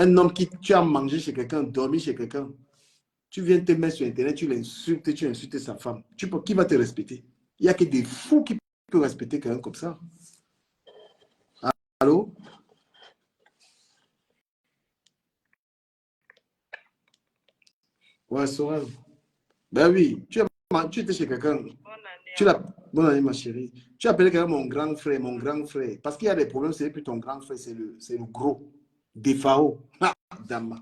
Un homme qui tu as mangé chez quelqu'un, dormi chez quelqu'un, tu viens te mettre sur Internet, tu l'insultes, tu insultes sa femme. Qui va te respecter? Il n'y a que des fous qui peuvent respecter quelqu'un comme ça. Allô? Ouais, Sorel. Ben oui, tu étais chez quelqu'un. Bonne année, ma chérie. Tu appelais quelqu'un mon grand frère, mon grand frère. Parce qu'il y a des problèmes, c'est plus ton grand frère, c'est le gros. Défao. Ah, dama.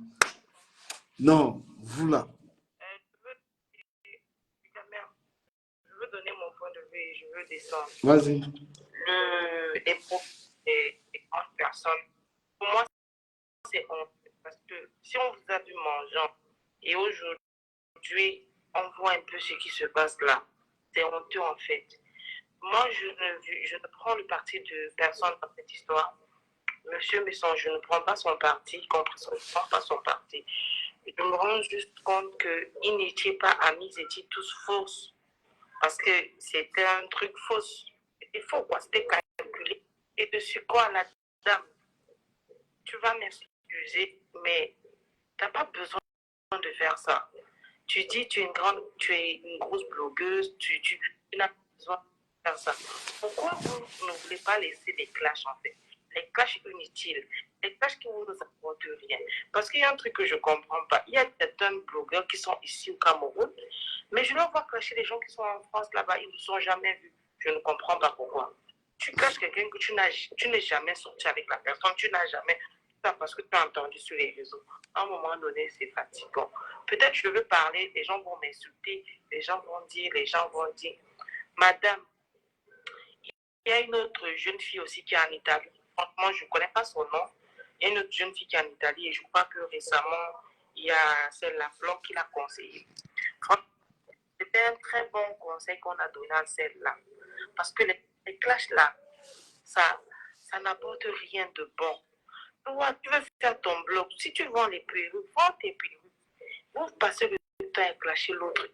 Non, vous là. Je veux donner mon point de vue et je veux descendre. Vas-y. Les propos des grandes personnes, pour moi, c'est honte. Parce que si on vous a vu mangeant et aujourd'hui, on voit un peu ce qui se passe là, c'est honteux en fait. Moi, je ne prends le parti de personne dans cette histoire. Monsieur Messon, je ne prends pas son parti, je ne prends pas son parti. Je me rends juste compte qu'ils n'étaient pas amis, ils étaient tous fausses. Parce que c'était un truc faux. C'était faux, quoi. C'était calculé. Et dessus quoi, la dame, tu vas m'excuser, mais tu n'as pas besoin de faire ça. Tu dis, tu es une grosse blogueuse, tu n'as pas besoin de faire ça. Pourquoi vous ne voulez pas laisser les clashs, en fait? Les clashs inutiles, les clashs qui ne vous apportent rien. Parce qu'il y a un truc que je ne comprends pas. Il y a certains blogueurs qui sont ici au Cameroun, mais je dois voir clasher les gens qui sont en France là-bas, ils ne sont jamais vus. Je ne comprends pas pourquoi. Tu clashes quelqu'un que tu n'es jamais sorti avec la personne, tu n'as jamais... Ça parce que tu as entendu sur les réseaux. À un moment donné, c'est fatigant. Peut-être je veux parler, les gens vont m'insulter, les gens vont dire, Madame, il y a une autre jeune fille aussi qui est en Italie. Franchement, je ne connais pas son nom. Il y a une autre jeune fille qui est en Italie et je crois que récemment, il y a celle-là, Flore, qui l'a conseillé. C'était un très bon conseil qu'on a donné à celle-là. Parce que les clashs là, ça n'apporte rien de bon. Toi, tu veux faire ton blog. Si tu vends les perruques, vends tes perruques. Vous passez le temps à clasher l'autre.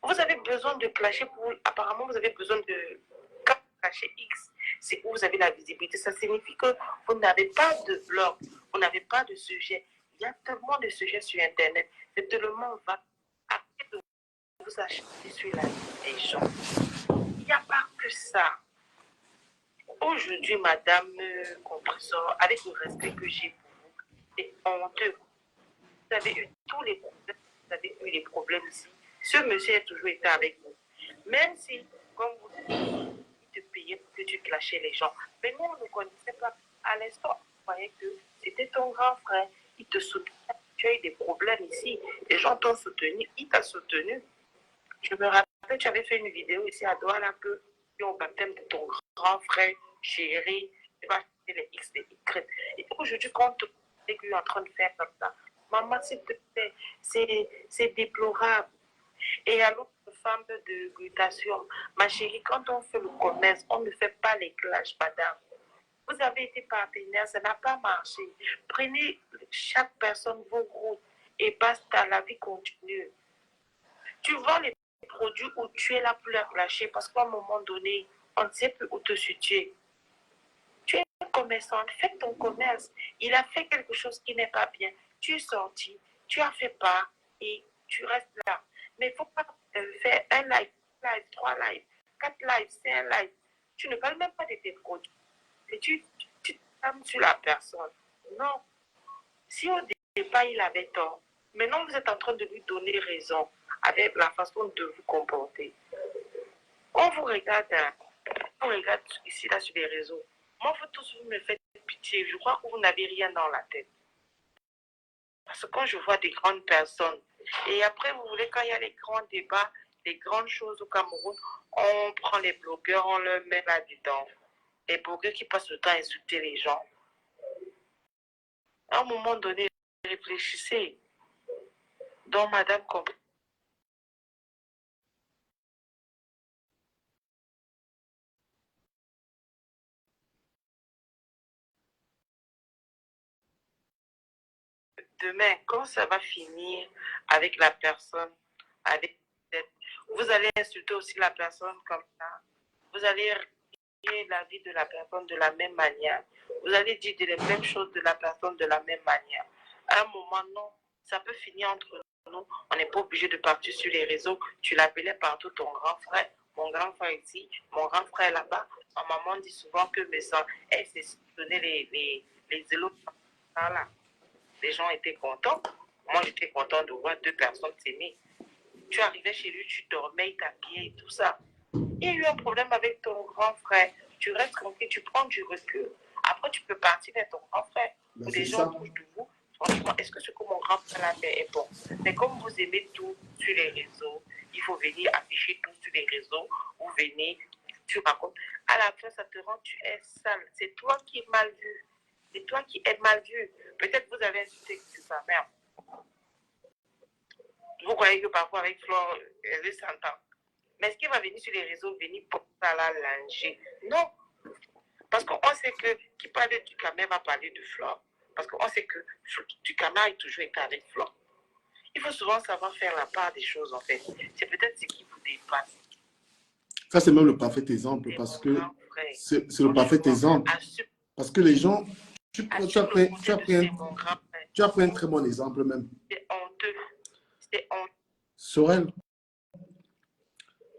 Vous avez besoin de clasher pour... Apparemment, vous avez besoin de... Quand vous clashez X, c'est où vous avez la visibilité. Ça signifie que vous n'avez pas de blog, vous n'avez pas de sujet. Il y a tellement de sujets sur Internet. C'est tellement vaste. Après de vous achetez sur la vie des gens. Il n'y a pas que ça. Aujourd'hui, madame Compressor, avec le respect que j'ai pour vous, c'est honteux. Vous avez eu tous les problèmes, vous avez eu les problèmes ici. Ce monsieur a toujours été avec vous. Même si, comme vous dites, il te payait pour que tu clashais les gens. Mais nous, on ne connaissait pas. À l'instant, on croyait que c'était ton grand frère. Il te soutenait. Tu as eu des problèmes ici. Les gens t'ont soutenu. Il t'a soutenu. Je me rappelle, tu avais fait une vidéo ici à Douala que au baptême de ton grand frère chéri, tu vas acheter les X, les Y. Et aujourd'hui, quand tu es en train de faire comme ça, maman, s'il te plaît, c'est déplorable. Et à l'autre femme de glutation, ma chérie, quand on fait le commerce, on ne fait pas les clashs, madame. Vous avez été partenaire, ça n'a pas marché. Prenez chaque personne vos routes et basta, la vie continue. Tu vends les produits où tu es là pour la clasher parce qu'à un moment donné, on ne sait plus où te situer. Tu es un commerçant, fais ton commerce. Il a fait quelque chose qui n'est pas bien. Tu es sorti, tu as fait part et tu restes là. Mais il ne faut pas faire un live, 3 lives, 4 lives, 5 lives. Tu ne parles même pas de tes produits. Et tu te fermes sur la personne. Non. Si au départ il avait tort, maintenant vous êtes en train de lui donner raison avec la façon de vous comporter. On vous regarde ici, là, sur les réseaux. Moi, vous tous, vous me faites pitié. Je crois que vous n'avez rien dans la tête. Parce que quand je vois des grandes personnes, et après, vous voulez, quand il y a les grands débats, les grandes choses au Cameroun, on prend les blogueurs, on leur met là-dedans. Les blogueurs qui passent le temps à insulter les gens. À un moment donné, réfléchissez. Donc, madame, demain, quand ça va finir avec la personne, avec vous allez insulter aussi la personne comme ça. Vous allez la vie de la personne de la même manière. Vous allez dire les mêmes choses de la personne de la même manière. À un moment, non. Ça peut finir entre nous. On n'est pas obligé de partir sur les réseaux. Tu l'appelais partout ton grand frère. Mon grand frère ici, mon grand frère là-bas. Ma maman dit souvent que mes soeurs, elle s'est donné les éloges. Voilà. Les gens étaient contents. Moi, j'étais content de voir deux personnes s'aimer. Tu arrivais chez lui, tu dormais, il t'habillait et tout ça. Il y a eu un problème avec ton grand frère. Tu restes tranquille, tu prends du recul. Après, tu peux partir vers ton grand frère. Ben, Ou c'est des gens ça. autour de vous. Franchement, est-ce que ce que mon grand frère a fait est bon? Mais comme vous aimez tout sur les réseaux, il faut venir afficher tout sur les réseaux, ou venir, tu racontes. À la fin, ça te rend, tu es sale. C'est toi qui es mal vu. C'est toi qui es mal vu. Peut-être vous avez insulté sa mère. Vous croyez que parfois avec Flore, elle s'entend. Mais est-ce qu'il va venir sur les réseaux, venir pour ça la langer? Non. Parce qu'on sait que qui parle du Camer va parler de Flore. Parce qu'on sait que du Camer a toujours été avec Flore. Il faut souvent savoir faire la part des choses, en fait. C'est peut-être ce qui vous dépasse. Ça, c'est même le parfait exemple parce que c'est le parfait exemple. Parce que les gens, tu as pris un très bon exemple même. C'est honteux. C'est honteux. Sorel,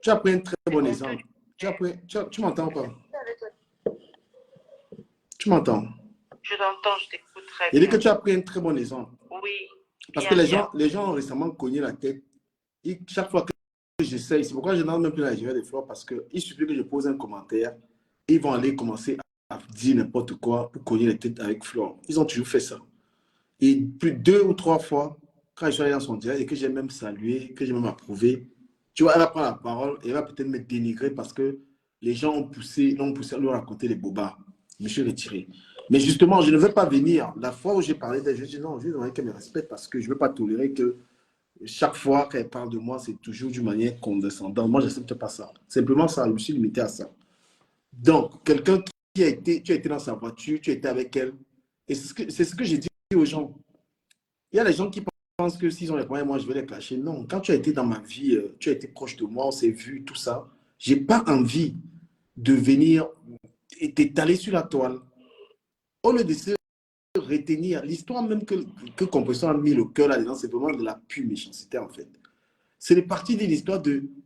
tu as pris un très bon exemple. Tu m'entends pas? Tu m'entends? Je t'entends, je t'écoute très Il bien. dit que tu as pris un très bon exemple. Oui. Parce que les gens ont récemment cogné la tête. Et chaque fois que j'essaye, c'est pourquoi je n'en même plus la gérer des fleurs, parce qu'il suffit que je pose un commentaire, ils vont aller commencer à dire n'importe quoi pour cogner les têtes avec Flore. Ils ont toujours fait ça. Et plus 2 ou 3 fois, quand je suis allé dans son direct et que j'ai même salué, que j'ai même approuvé, tu vois, elle va prendre la parole et elle va peut-être me dénigrer parce que les gens l'ont poussé à lui raconter les bobards. Je me suis retiré. Mais justement, je ne veux pas venir. La fois où j'ai parlé d'elle, je dis non, je veux qu'elle me respecte parce que je ne veux pas tolérer que chaque fois qu'elle parle de moi, c'est toujours d'une manière condescendante. Moi, je n'accepte pas ça. Simplement ça, je me suis limité à ça. Donc, quelqu'un tu as été dans sa voiture, tu as été avec elle. Et c'est ce que j'ai dit aux gens. Il y a des gens qui pensent que s'ils ont les problèmes, moi, je vais les cacher. Non, quand tu as été dans ma vie, tu as été proche de moi, on s'est vu, tout ça. Je n'ai pas envie de venir et t'étaler sur la toile. Au lieu de se retenir, l'histoire même que Compression a mis le cœur là-dedans, c'est vraiment de la pure méchanceté, en fait. C'est parti d'une histoire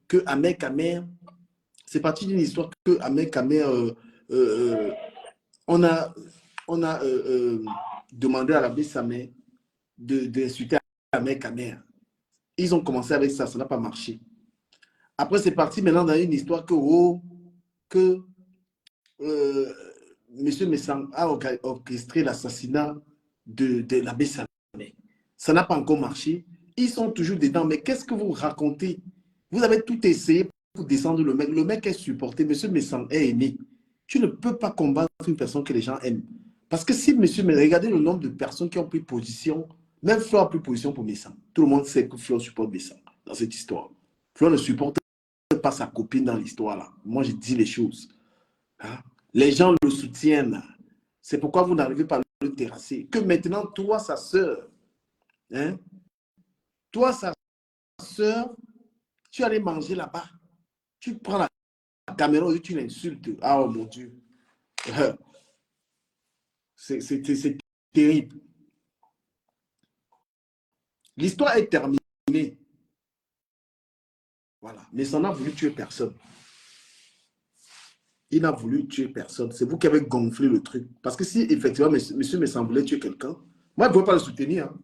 que Ahmed Kamer, c'est parti d'une histoire que Ahmed Kamer, on a demandé à l'abbé Samé d'insulter Ahmed Kamer. Ils ont commencé avec ça, ça n'a pas marché. Après, c'est parti maintenant dans une histoire que M. Messang a orchestré l'assassinat de l'abbé Samé. Ça n'a pas encore marché. Ils sont toujours dedans. Mais qu'est-ce que vous racontez? Vous avez tout essayé pour descendre le mec. Le mec est supporté. M. Messang est aimé. Tu ne peux pas combattre une personne que les gens aiment. Parce que si monsieur, mais regardez le nombre de personnes qui ont pris position, même Flo a pris position pour Messang. Tout le monde sait que Flo supporte Messang dans cette histoire. Flo ne supporte pas sa copine dans l'histoire là. Moi, je dis les choses. Hein? Les gens le soutiennent. C'est pourquoi vous n'arrivez pas à le terrasser. Que maintenant, toi, sa sœur, hein? Toi, sa sœur, tu allais manger là-bas. Tu prends la caméra et tu l'insultes. Ah, oh mon Dieu. C'est terrible. L'histoire est terminée. Voilà. Mais ça n'a voulu tuer personne. Il n'a voulu tuer personne. C'est vous qui avez gonflé le truc. Parce que si effectivement, monsieur me semblait tuer quelqu'un, moi, je ne pouvais pas le soutenir. Hein.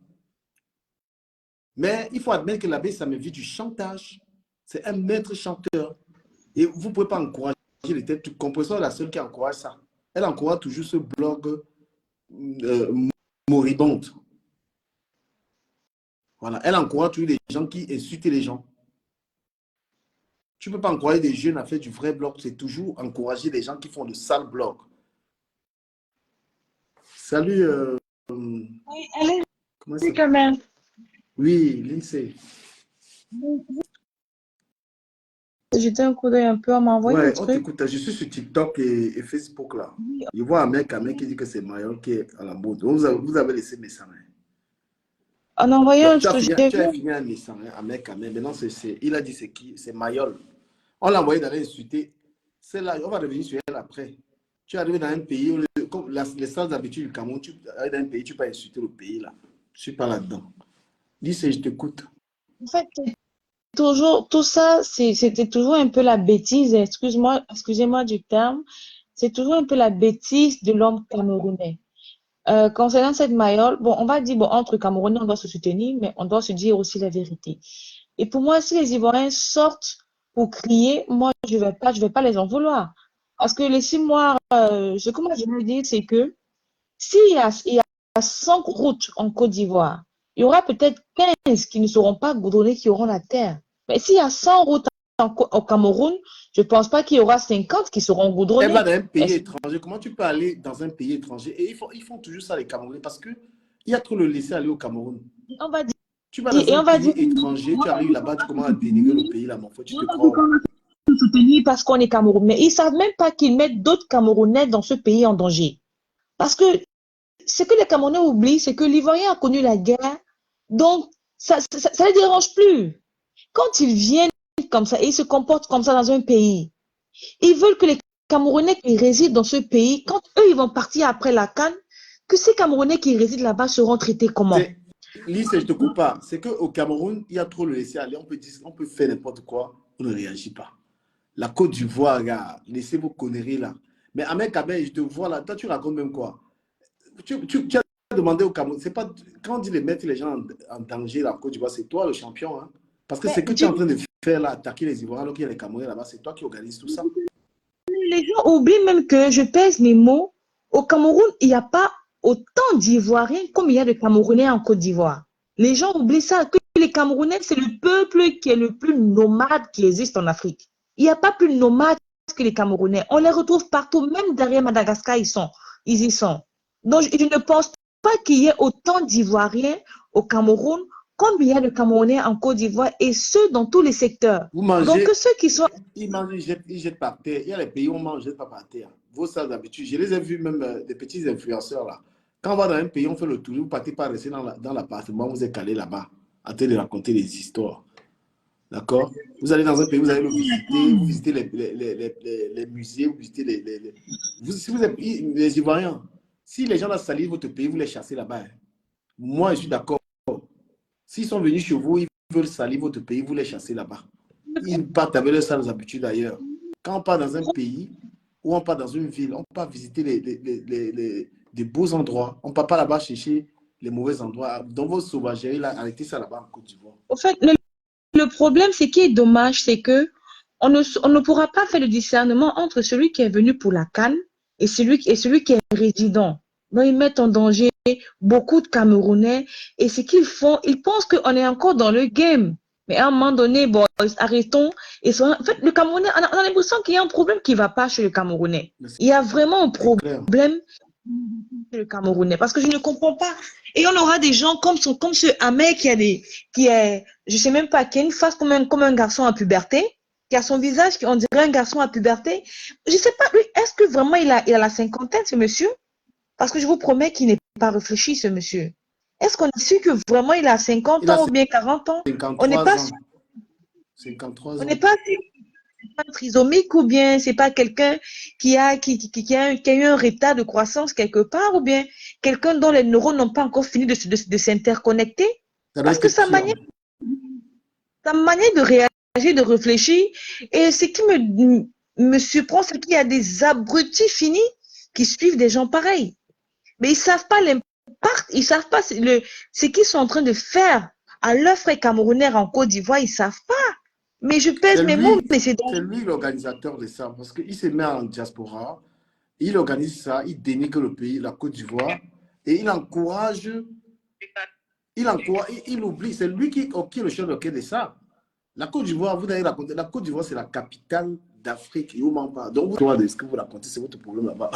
Mais il faut admettre que l'abbé, ça me vit du chantage. C'est un maître chanteur. Et vous ne pouvez pas encourager les têtes. Compression est la seule qui encourage ça. Elle encourage toujours ce blog moribonde. Voilà. Elle encourage toujours les gens qui insultent les gens. Tu ne peux pas encourager des jeunes à faire du vrai blog. C'est toujours encourager les gens qui font de sales blogs. Salut. Oui, allez, Comment oui, ça? quand même. Oui, Lindsay. Jeter un coup d'œil un peu, on m'a envoyé un Ouais, on truc. t'écoute. Je suis sur TikTok et Facebook là. Oui, Je vois un mec qui dit que c'est Mayol qui est à la mode. Vous avez laissé mes sangs. on a envoyé un Tu as truc, fini, j'ai tu vu. as fini un Nissan, un mec, mais maintenant, il a dit c'est qui? C'est Mayol. On l'a envoyé d'aller insulter. Celle-là, on va revenir sur elle après. Tu arrives dans un pays, où comme les sales habitudes du Cameroun, tu arrives dans un pays, tu peux insulter le pays là. Je ne suis pas là-dedans. Dis, je t'écoute. En fait, toujours, tout ça, c'était toujours un peu la bêtise, excusez-moi du terme, c'est toujours un peu la bêtise de l'homme camerounais. Concernant cette Mayol, bon, on va dire, bon, entre Camerounais, on doit se soutenir, mais on doit se dire aussi la vérité. Et pour moi, si les Ivoiriens sortent pour crier, moi, je vais pas les en vouloir. Parce que laissez-moi, ce que moi je veux dire, c'est que il y a 100 routes en Côte d'Ivoire, il y aura peut-être 15 qui ne seront pas goudronnées, qui auront la terre. Mais s'il y a 100 routes au Cameroun, je ne pense pas qu'il y aura 50 qui seront Elle va goudronnées. dans un pays étranger. Comment tu peux aller dans un pays étranger? Et ils font toujours ça, les Camerounais, parce qu'il y a trop le laisser aller au Cameroun. On va dire, Tu vas dans et un on va pays dire, étranger, tu arrives là-bas, tu commences à dénigrer le pays, là, mon frère, tu te crois. soutenir parce qu'on est Camerounais. Mais ils ne savent même pas qu'ils mettent d'autres Camerounais dans ce pays en danger. Parce que ce que les Camerounais oublient, c'est que l'Ivoirien a connu la guerre, donc ça ne les dérange plus. Quand ils viennent comme ça et ils se comportent comme ça dans un pays, ils veulent que les Camerounais qui résident dans ce pays, quand eux, ils vont partir après la CAN, que ces Camerounais qui résident là-bas seront traités comment? Lise, je ne te coupe pas. C'est qu'au Cameroun, il y a trop le laisser aller. On peut faire n'importe quoi, on ne réagit pas. La Côte d'Ivoire, regarde, laissez vos conneries là. Mais Ahmed Kabel, je te vois là, toi tu racontes même quoi? Tu as demandé au Cameroun, c'est pas, quand on dit de mettre les gens en danger la Côte d'Ivoire, c'est toi le champion. Hein? Parce que Mais ce que tu es en train de faire là, attaquer les Ivoiriens alors qu'il y a les Camerounais là-bas, c'est toi qui organise tout ça. les gens oublient même que, je pèse mes mots, au Cameroun, il n'y a pas autant d'Ivoiriens comme il y a de Camerounais en Côte d'Ivoire. Les gens oublient ça, que les Camerounais, c'est le peuple qui est le plus nomade qui existe en Afrique. Il n'y a pas plus nomade que les Camerounais. On les retrouve partout, même derrière Madagascar, ils y sont. Donc, je ne pense pas qu'il y ait autant d'Ivoiriens au Cameroun comme il y a de Camerounais en Côte d'Ivoire, et ce, dans tous les secteurs. Vous Donc, mangez, que ceux qui sont... ils mangent, ils jettent par terre. Il y a les pays où on mange, jette pas par terre. Vos ça d'habitude, je les ai vus même, des petits influenceurs là. Quand on va dans un pays, on fait le tour, vous ne partez pas rester dans l'appartement, vous êtes calé là-bas, en train de raconter des histoires. D'accord? Vous allez dans un pays, vous allez le visiter, vous visitez les musées, vous visitez si vous êtes les Ivoiriens, si les gens là salissent votre pays, vous les chassez là-bas. Hein. Moi, je suis d'accord. S'ils sont venus chez vous, ils veulent salir votre pays, vous les chassez là-bas. Ils partent avec leurs sales habitudes ailleurs. Quand on part dans un pays ou on part dans une ville, on part visiter des beaux endroits. On ne part pas là-bas chercher les mauvais endroits. Dans vos sauvageries, là, arrêtez ça là-bas en Côte d'Ivoire. Au fait, le problème, c'est qui est dommage, c'est que on ne pourra pas faire le discernement entre celui qui est venu pour la canne et celui qui est résident. Donc, ils mettent en danger beaucoup de Camerounais, et ce qu'ils font, ils pensent qu'on est encore dans le game. Mais à un moment donné, bon, arrêtons. En fait, le Camerounais, on a l'impression qu'il y a un problème qui ne va pas chez le Camerounais. Il y a vraiment un problème chez le Camerounais, parce que je ne comprends pas. Et on aura des gens comme ce Ahmed je sais même pas, qui a une face comme un garçon à puberté, qui a son visage, on dirait un garçon à puberté. Je sais pas, lui, est-ce que vraiment il a la cinquantaine, ce monsieur? Parce que je vous promets qu'il n'est pas réfléchi, ce monsieur. Est-ce qu'on est sûr que vraiment il a 50 Il a ans ou bien 40 ans? On n'est 53 pas ans. sûr. 53 On ans. n'est pas sûr trisomique, ou bien c'est pas quelqu'un qui a eu un retard de croissance quelque part, ou bien quelqu'un dont les neurones n'ont pas encore fini de s'interconnecter. Ça doit Parce que être pire. sa manière de réagir, de réfléchir, et ce qui me surprend, c'est qu'il y a des abrutis finis qui suivent des gens pareils. Mais ils savent pas l'impact, ils savent pas ce qu'ils sont en train de faire à leurs frères camerounais en Côte d'Ivoire, ils savent pas. Mais je pèse mes mots, mais c'est C'est lui l'organisateur de ça, parce qu'il se met en diaspora, il organise ça, il dénigre le pays, la Côte d'Ivoire, et il oublie, c'est lui qui est le chef d'orchestre de ça. La Côte d'Ivoire, vous avez raconté, la Côte d'Ivoire, c'est la capitale d'Afrique, et vous pas. Donc, vous de ce que vous racontez, c'est votre problème là-bas.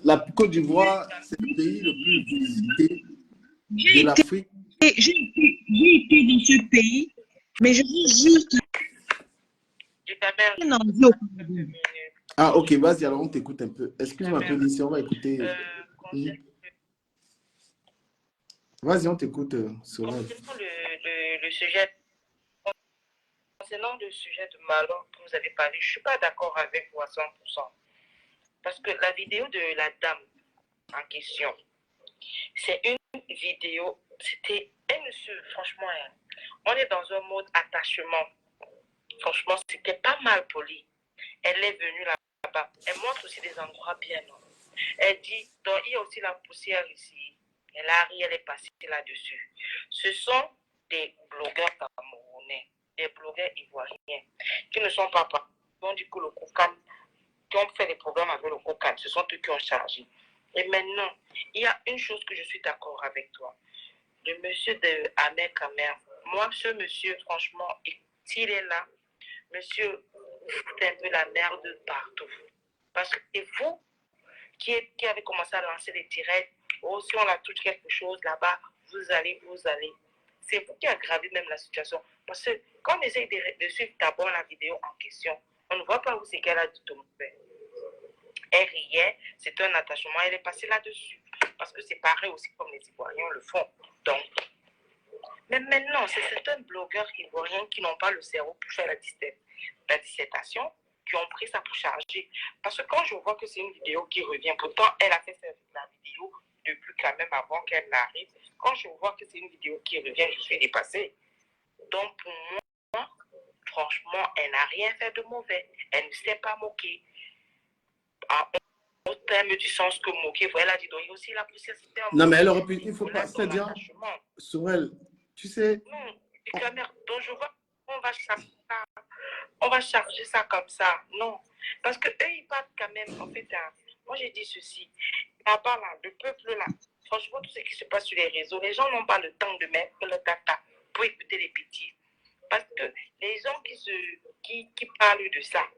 La Côte d'Ivoire, c'est le pays le plus visité de l'Afrique. J'ai été dans ce pays, mais je vous jure que Ah, ok, vas-y, alors on t'écoute un peu. Excuse-moi un peu, Lucie, on va écouter. Vas-y, on t'écoute, Solange. le sujet concernant le sujet de Malon que vous avez parlé, je ne suis pas d'accord avec vous à 100%. Parce que la vidéo de la dame en question, c'est une vidéo, elle franchement, on est dans un mode attachement. Franchement, c'était pas mal poli. Elle est venue là-bas. Elle montre aussi des endroits bien. Elle dit, donc, il y a aussi la poussière ici. Elle arrive, elle est passée là-dessus. Ce sont des blogueurs camerounais, des blogueurs ivoiriens, qui ne sont pas partis. On dit que le COCAN, qui ont fait des programmes avec le COCAN, ce sont eux qui ont chargé. Et maintenant, il y a une chose que je suis d'accord avec toi. Le monsieur de Ahmed Kamer, moi, ce monsieur, franchement, s'il est là, monsieur, vous foutez un peu la merde partout. Parce que c'est vous qui avez commencé à lancer des directs. Oh, si on la touche quelque chose là-bas, vous allez. C'est vous qui aggravez même la situation. Parce que quand on essaye de suivre d'abord la vidéo en question, on ne voit pas où c'est qu'elle a dit tout mauvais. Elle riait, c'est un attachement, elle est passée là-dessus. Parce que c'est pareil aussi comme les Ivoiriens le font. Donc, mais maintenant, c'est certains blogueurs ivoiriens qui n'ont pas le cerveau pour faire la dissertation, qui ont pris ça pour charger. Parce que quand je vois que c'est une vidéo qui revient, pourtant elle a fait la vidéo depuis quand même avant qu'elle n'arrive. Quand je vois que c'est une vidéo qui revient, je suis dépassée. Donc pour moi, franchement, elle n'a rien fait de mauvais. Elle ne s'est pas moquée. Au terme du sens que moquer, elle a dit, donc il y a aussi la poussière. Non, mais elle aurait pu, il faut pas, c'est-à-dire, Sorel, tu sais. Non, donc je vois on va charger ça comme ça. Non, parce que eux, ils partent quand même, en fait, moi j'ai dit ceci, là-bas, là, le peuple, là, franchement, tout ce qui se passe sur les réseaux, les gens n'ont pas le temps de mettre le data pour écouter les petits. Parce que les gens qui parlent de ça,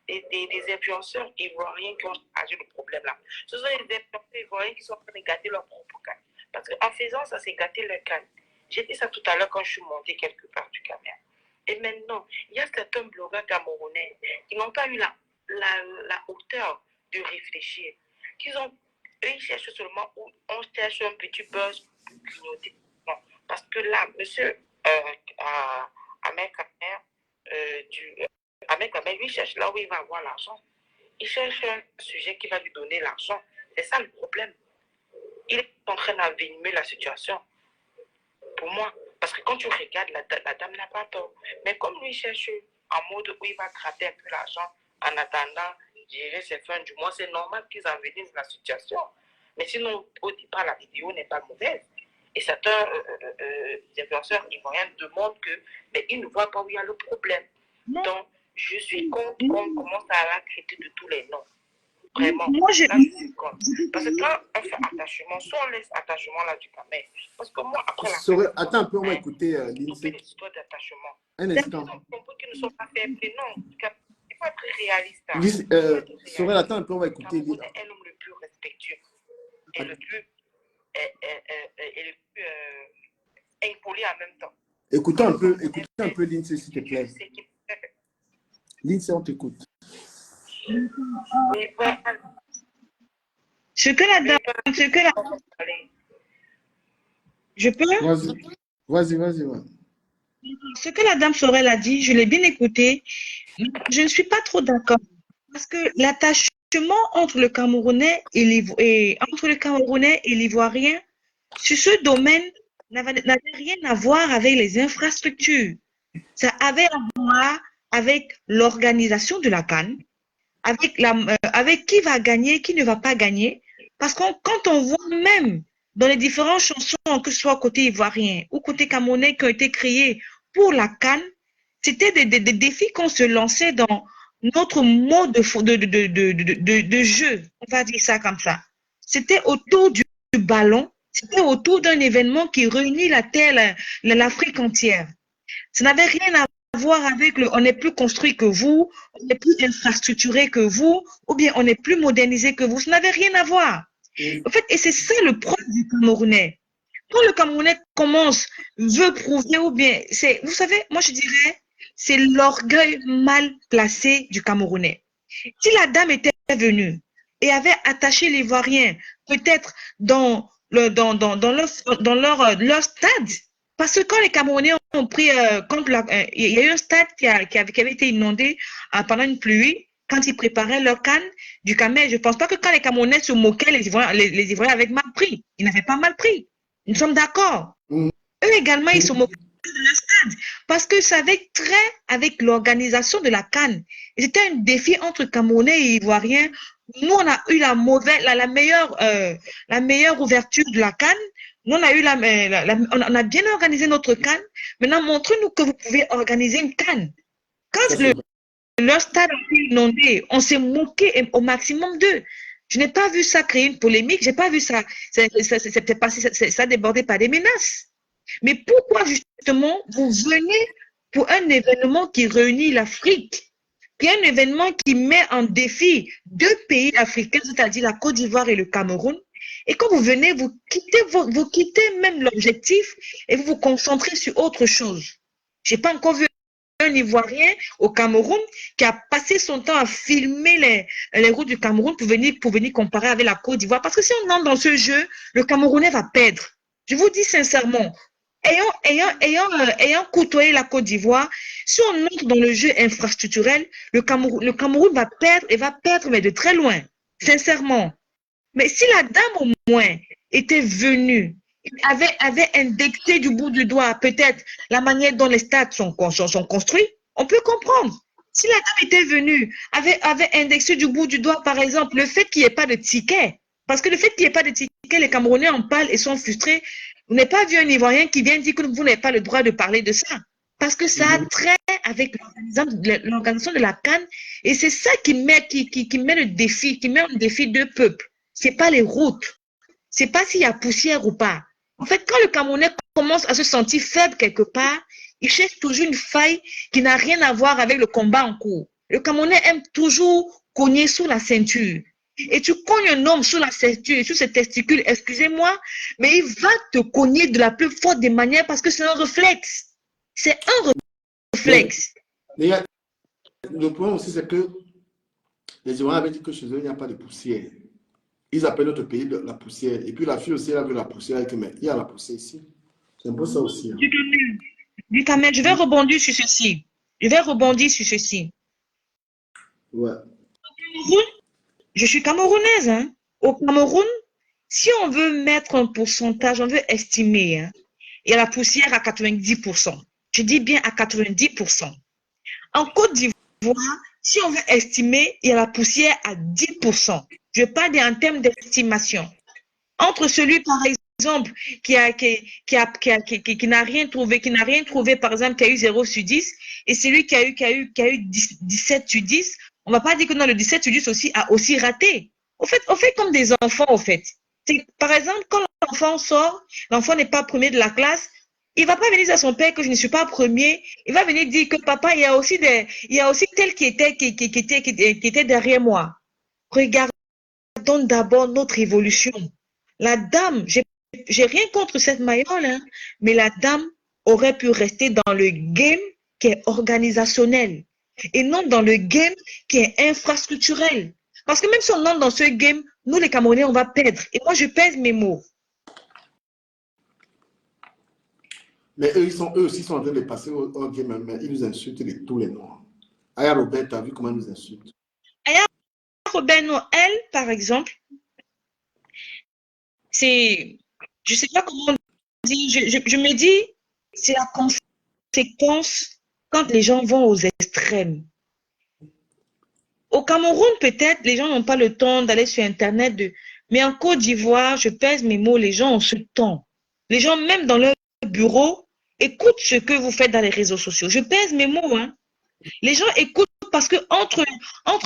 des influenceurs ivoiriens qui ont agi le problème là, ce sont les influenceurs ivoiriens qui sont en train de gâter leur propre canne. Parce qu'en faisant ça, c'est gâter leur canne. J'ai dit ça tout à l'heure quand je suis montée quelque part du Cameroun. Et maintenant, il y a certains blogueurs camerounais qui n'ont pas eu la hauteur de réfléchir. Eux, ils cherchent seulement où on cherche un petit buzz pour clignoter. Non. Parce que là, monsieur Ahmed Kamer, lui cherche là où il va avoir l'argent. Il cherche un sujet qui va lui donner l'argent. C'est ça le problème. Il est en train d'envenimer la situation. Pour moi, parce que quand tu regardes, la dame n'a pas tort. Mais comme lui cherche en mode où il va gratter un peu l'argent en attendant gérer ses fins du mois, c'est normal qu'ils enveniment la situation. Mais sinon, au départ, la vidéo n'est pas mauvaise. Et certains influenceurs ivoiriens demandent que, mais ils ne voient pas où il y a le problème. Donc, je suis contre qu'on commence à la traiter de tous les noms. Vraiment. Moi, Là, je suis contre. Parce que quand on fait attachement, soit on laisse attachement là du Cameroun. Parce que moi, après la Attends un peu, on va écouter l'INSEE. des histoires d'attachement. Un instant. Ils ont compris qu'ils ne sont pas faibles. Non, il faut être réaliste. Sorel, attends un peu, on va écouter l'INSEE. Elle est l'homme le plus respectueux et le plus impoli en même temps. Écoutez un peu l'INSEE, s'il te plaît. L'INSEE, on t'écoute. Ce que la dame, je peux? Vas-y. Ce que la dame Sorel a dit, je l'ai bien écouté, mais je ne suis pas trop d'accord. Parce que l'attachement entre le Camerounais et l'Ivoirien, sur ce domaine, n'avait rien à voir avec les infrastructures. Ça avait à voir avec l'organisation de la CAN, avec qui va gagner, qui ne va pas gagner. Parce que quand on voit même dans les différentes chansons, que ce soit côté ivoirien ou côté camerounais qui ont été créées pour la CAN, c'était des défis qu'on se lançait dans notre mode de jeu, on va dire ça comme ça. C'était autour du ballon, c'était autour d'un événement qui réunit la terre, l'Afrique entière. Ça n'avait rien à voir avec on est plus construit que vous, on est plus infrastructuré que vous, ou bien on est plus modernisé que vous. Ça n'avait rien à voir. En fait, et c'est ça le problème du Camerounais. Quand le Camerounais veut prouver, ou bien, vous savez, moi je dirais, c'est l'orgueil mal placé du Camerounais. Si la dame était venue et avait attaché l'Ivoirien, peut-être dans leur stade, Parce que quand les Camerounais ont pris, il y a eu un stade qui avait été inondé pendant une pluie, quand ils préparaient leur canne du Cameroun. Je ne pense pas que quand les Camerounais se moquaient, les Ivoiriens avaient mal pris. Ils n'avaient pas mal pris. Nous sommes d'accord. Eux également, ils se moquaient de leur stade parce que ça avait trait avec l'organisation de la canne. C'était un défi entre Camerounais et Ivoiriens. Nous, on a eu la meilleure ouverture de la canne. Nous, on a eu on a bien organisé notre canne. Maintenant, montrez-nous que vous pouvez organiser une canne. Quand leur stade a été inondé, on s'est moqué au maximum d'eux. Je n'ai pas vu ça créer une polémique. J'ai pas vu ça. Ça débordé par des menaces. Mais pourquoi justement vous venez pour un événement qui réunit l'Afrique, qui est un événement qui met en défi deux pays africains, c'est-à-dire la Côte d'Ivoire et le Cameroun, et quand vous venez, vous quittez même l'objectif et vous vous concentrez sur autre chose. Je n'ai pas encore vu un Ivoirien au Cameroun qui a passé son temps à filmer les routes du Cameroun pour venir comparer avec la Côte d'Ivoire. Parce que si on entre dans ce jeu, le Camerounais va perdre. Je vous dis sincèrement, ayant côtoyé la Côte d'Ivoire, si on entre dans le jeu infrastructurel, le Cameroun va perdre et va perdre, mais de très loin, sincèrement. Mais si la dame au moins était venue, avait indexé du bout du doigt peut-être la manière dont les stades sont construits, on peut comprendre. Si la dame était venue, avait indexé du bout du doigt, par exemple, le fait qu'il n'y ait pas de ticket, parce que le fait qu'il n'y ait pas de ticket, les Camerounais en parlent et sont frustrés. Vous n'avez pas vu un Ivoirien qui vient dire que vous n'avez pas le droit de parler de ça. Parce que ça a trait avec l'organisation de la CAN. Et c'est ça qui met le défi, qui met en défi deux peuples. C'est pas les routes. C'est pas s'il y a poussière ou pas. En fait, quand le Camerounais commence à se sentir faible quelque part, il cherche toujours une faille qui n'a rien à voir avec le combat en cours. Le Camerounais aime toujours cogner sous la ceinture. Et tu cognes un homme sous la ceinture, sous ses testicules, excusez-moi, mais il va te cogner de la plus forte des manières parce que c'est un réflexe. C'est un réflexe. Mais le point aussi, c'est que les Ivoiriens avaient dit que chez eux, il n'y a pas de poussière. Ils appellent notre pays de la poussière. Et puis la fille aussi, elle a vu la poussière. Elle dit, mais il y a la poussière ici. C'est un peu ça aussi. Hein. Du Cameroun, je vais rebondir sur ceci. Ouais. Je suis camerounaise. Hein. Au Cameroun, si on veut mettre un pourcentage, on veut estimer, hein, il y a la poussière à 90%. Je dis bien à 90%. En Côte d'Ivoire, si on veut estimer, il y a la poussière à 10%. Je parle en termes d'estimation. Entre celui, par exemple, qui n'a rien trouvé, par exemple, qui a eu 0 sur 10, et celui qui a eu 17 sur 10, on ne va pas dire que non, le 17 sur 10 aussi a aussi raté. On fait comme des enfants, au fait. Par exemple, quand l'enfant sort, l'enfant n'est pas premier de la classe, il ne va pas venir dire à son père que je ne suis pas premier. Il va venir dire que papa, il y a aussi tel qui était derrière moi. Regardons d'abord notre évolution. La dame, j'ai rien contre cette mayole, hein, mais la dame aurait pu rester dans le game qui est organisationnel et non dans le game qui est infrastructurel. Parce que même si on entre dans ce game, nous les Camerounais, on va perdre. Et moi, je pèse mes mots. Mais eux aussi sont en train de passer au game, mais ils nous insultent de tous les noms. Aya Robert, tu as vu comment ils nous insultent? Aya Robert, elle, par exemple, c'est, je ne sais pas comment dire, je me dis, c'est la conséquence quand les gens vont aux extrêmes. Au Cameroun, peut-être, les gens n'ont pas le temps d'aller sur Internet, mais en Côte d'Ivoire, je pèse mes mots, les gens ont ce temps. Les gens, même dans leur bureau, écoutent ce que vous faites dans les réseaux sociaux. Je pèse mes mots, hein. Les gens écoutent parce que entre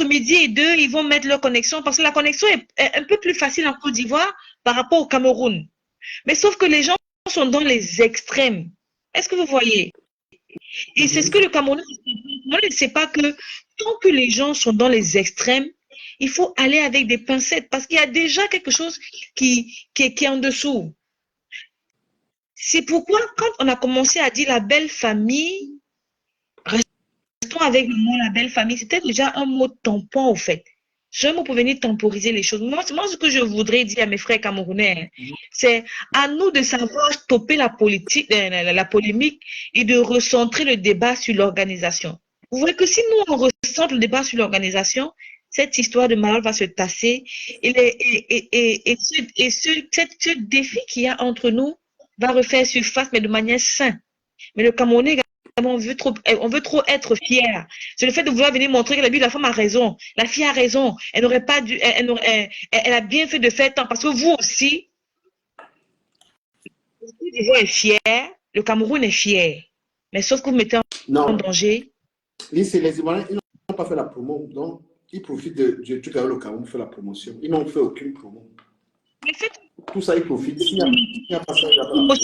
midi et 2, ils vont mettre leur connexion parce que la connexion est un peu plus facile en Côte d'Ivoire par rapport au Cameroun. Mais sauf que les gens sont dans les extrêmes. Est-ce que vous voyez? Et c'est ce que le Cameroun ne sait pas que tant que les gens sont dans les extrêmes, il faut aller avec des pincettes parce qu'il y a déjà quelque chose qui est en dessous. C'est pourquoi quand on a commencé à dire la belle famille, restons avec le mot la belle famille, c'était déjà un mot tampon au fait. seulement pour venir temporiser les choses. Moi, ce que je voudrais dire à mes frères camerounais, c'est à nous de savoir stopper la politique, la polémique et de recentrer le débat sur l'organisation. Vous voyez que si nous, on recentre le débat sur l'organisation, cette histoire de malheur va se tasser ce défi qu'il y a entre nous va refaire surface, mais de manière saine. Mais le Camerounais, on veut trop être fier. C'est le fait de vouloir venir montrer que la femme a raison. La fille a raison. Elle n'aurait pas dû, elle a bien fait de faire tant. Parce que vous aussi, le Côte d'Ivoire est fier, le Cameroun est fier. Mais sauf que vous mettez en danger. Les Ivoiriens, ils n'ont pas fait la promo. Donc, ils profitent du truc avec le Cameroun pour faire la promotion. Ils n'ont fait aucune promo. Tout ça, ils profitent. S'il n'y a pas ça, il n'y a pas la promo.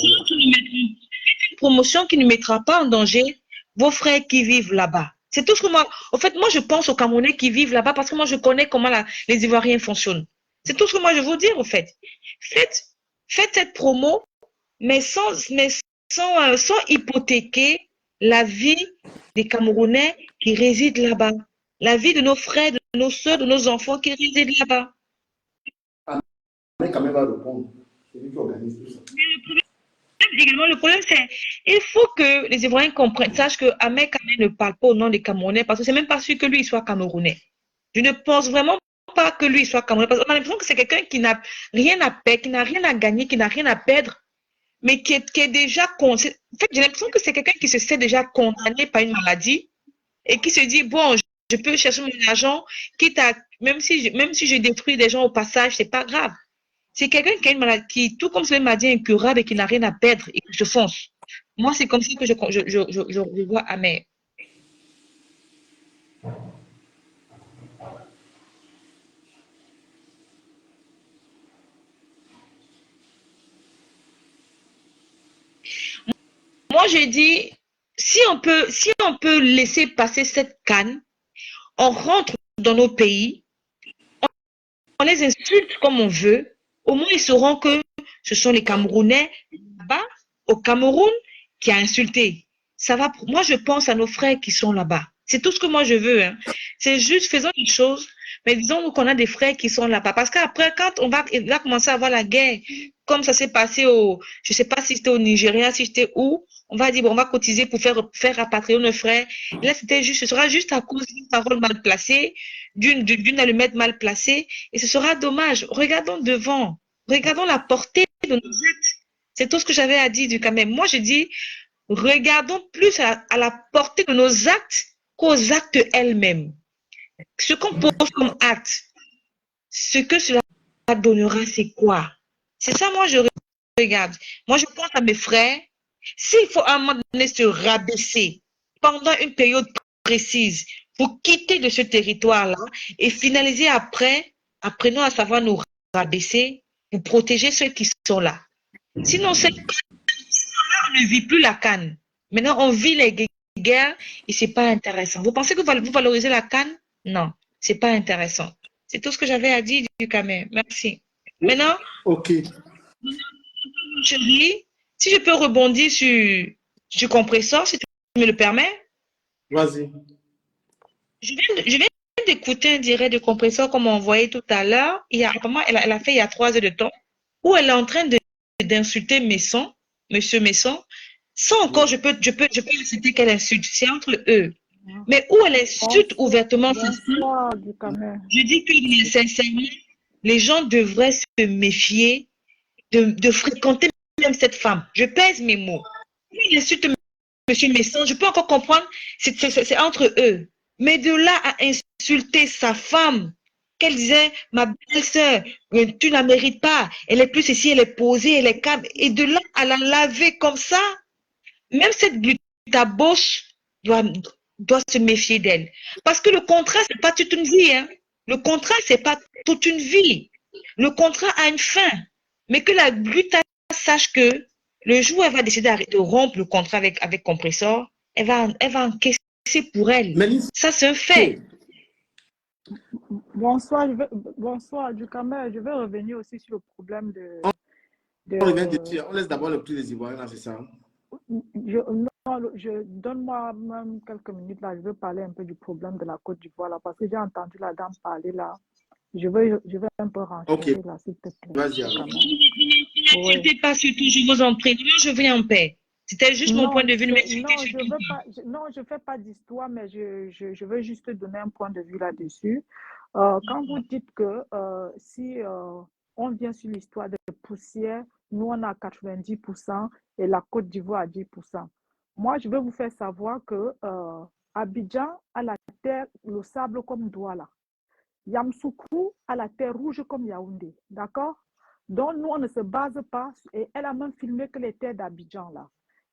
Une promotion qui ne mettra pas en danger vos frères qui vivent là-bas. C'est tout ce que moi, en fait, moi, je pense aux Camerounais qui vivent là-bas parce que moi, je connais comment les Ivoiriens fonctionnent. C'est tout ce que moi, je veux dire, en fait. Faites cette promo, mais sans hypothéquer la vie des Camerounais qui résident là-bas. La vie de nos frères, de nos soeurs, de nos enfants qui résident là-bas. Mais quand même, va répondre. C'est lui qui organise tout ça. Également, le problème, c'est il faut que les Ivoiriens comprennent, sachent que Ahmed Kamé ne parle pas au nom des Camerounais parce que c'est même pas sûr que lui soit Camerounais. Je ne pense vraiment pas que lui soit Camerounais parce qu'on a l'impression que c'est quelqu'un qui n'a rien à perdre, qui n'a rien à gagner, qui n'a rien à perdre, mais qui est déjà condamné. En fait, j'ai l'impression que c'est quelqu'un qui se sait déjà condamné par une maladie et qui se dit, bon, je peux chercher mon argent, quitte à, même si je détruis des gens au passage, c'est pas grave. C'est quelqu'un qui a une maladie, qui, tout comme c'est une maladie incurable et qui n'a rien à perdre et qui se fonce. Moi, c'est comme ça que je vois Ahmed. Moi, je dis, si on peut laisser passer cette canne, on rentre dans nos pays, on les insulte comme on veut, au moins ils sauront que ce sont les Camerounais là-bas, au Cameroun, qui a insulté. Ça va. Moi, je pense à nos frères qui sont là-bas. C'est tout ce que moi je veux. Hein. C'est juste faisons une chose, mais disons qu'on a des frères qui sont là-bas. Parce qu'après, quand on va commencer à avoir la guerre, comme ça s'est passé je sais pas si c'était au Nigeria, si c'était où, on va dire bon, on va cotiser pour faire rapatrier nos frères. Et là, ce sera juste à cause d'une parole mal placée, d'une allumette mal placée, et ce sera dommage. Regardons devant, regardons la portée de nos actes. C'est tout ce que j'avais à dire du Cameroun. Moi, je dis, regardons plus à la portée de nos actes qu'aux actes elles-mêmes. Ce qu'on pose comme acte, ce que cela donnera, c'est quoi? C'est ça, moi, je regarde. Moi, je pense à mes frères. S'il faut à un moment donné se rabaisser pendant une période précise pour quitter de ce territoire-là et finaliser après, apprenons à savoir nous rabaisser pour protéger ceux qui sont là. Sinon, on ne vit plus la canne. Maintenant, on vit les guerres et c'est pas intéressant. Vous pensez que vous valorisez la canne? Non, c'est pas intéressant. C'est tout ce que j'avais à dire du Cameroun. Merci. Maintenant, ok. Chérie, si je peux rebondir sur Compressor, si tu me le permets. Vas-y. Je viens d'écouter un direct de Compressor comme on voyait tout à l'heure. Apparemment, elle a fait il y a 3 heures de temps, où elle est en train d'insulter Messon, Monsieur Messon. Ça encore, je peux citer qu'elle insulte. C'est entre eux. Mais où elle insulte ouvertement sa femme, je dis que sincèrement, les gens devraient se méfier de fréquenter même cette femme. Je pèse mes mots. Il insulte M. Messon, je peux encore comprendre, c'est entre eux. Mais de là à insulter sa femme, qu'elle disait, ma belle-sœur, tu ne la mérites pas, elle est plus ici, elle est posée, elle est calme. Et de là à la laver comme ça, même cette glutaboche doit se méfier d'elle. Parce que le contrat, c'est pas toute une vie. Hein. Le contrat, c'est pas toute une vie. Le contrat a une fin. Mais que la gluta sache que le jour où elle va décider de rompre le contrat avec Compressor, elle va encaisser pour elle. Ça, c'est un fait. Bonsoir, du Cameroun. Je vais revenir aussi sur le problème de on revient dessus. On laisse d'abord le prix des Ivoiriens, là, c'est ça? Donne-moi même quelques minutes là, je veux parler un peu du problème de la Côte d'Ivoire là, parce que j'ai entendu la dame parler là. Je vais un peu Ok, renchérir là, s'il te plaît. vas-y alors. Oui. N'insultez pas surtout, je vous en prie. Moi, je viens en paix. C'était juste mon point de vue. Ne m'insultez Non, surtout pas. non, je fais pas d'histoire, mais je veux juste donner un point de vue là-dessus. Quand vous dites que si on vient sur l'histoire de poussière, nous on a 90% et la Côte d'Ivoire à 10%. Moi, je veux vous faire savoir que Abidjan a la terre, le sable comme Douala. Yamoussoukro a la terre rouge comme Yaoundé. D'accord? Donc, nous, on ne se base pas, et elle a même filmé que les terres d'Abidjan, là.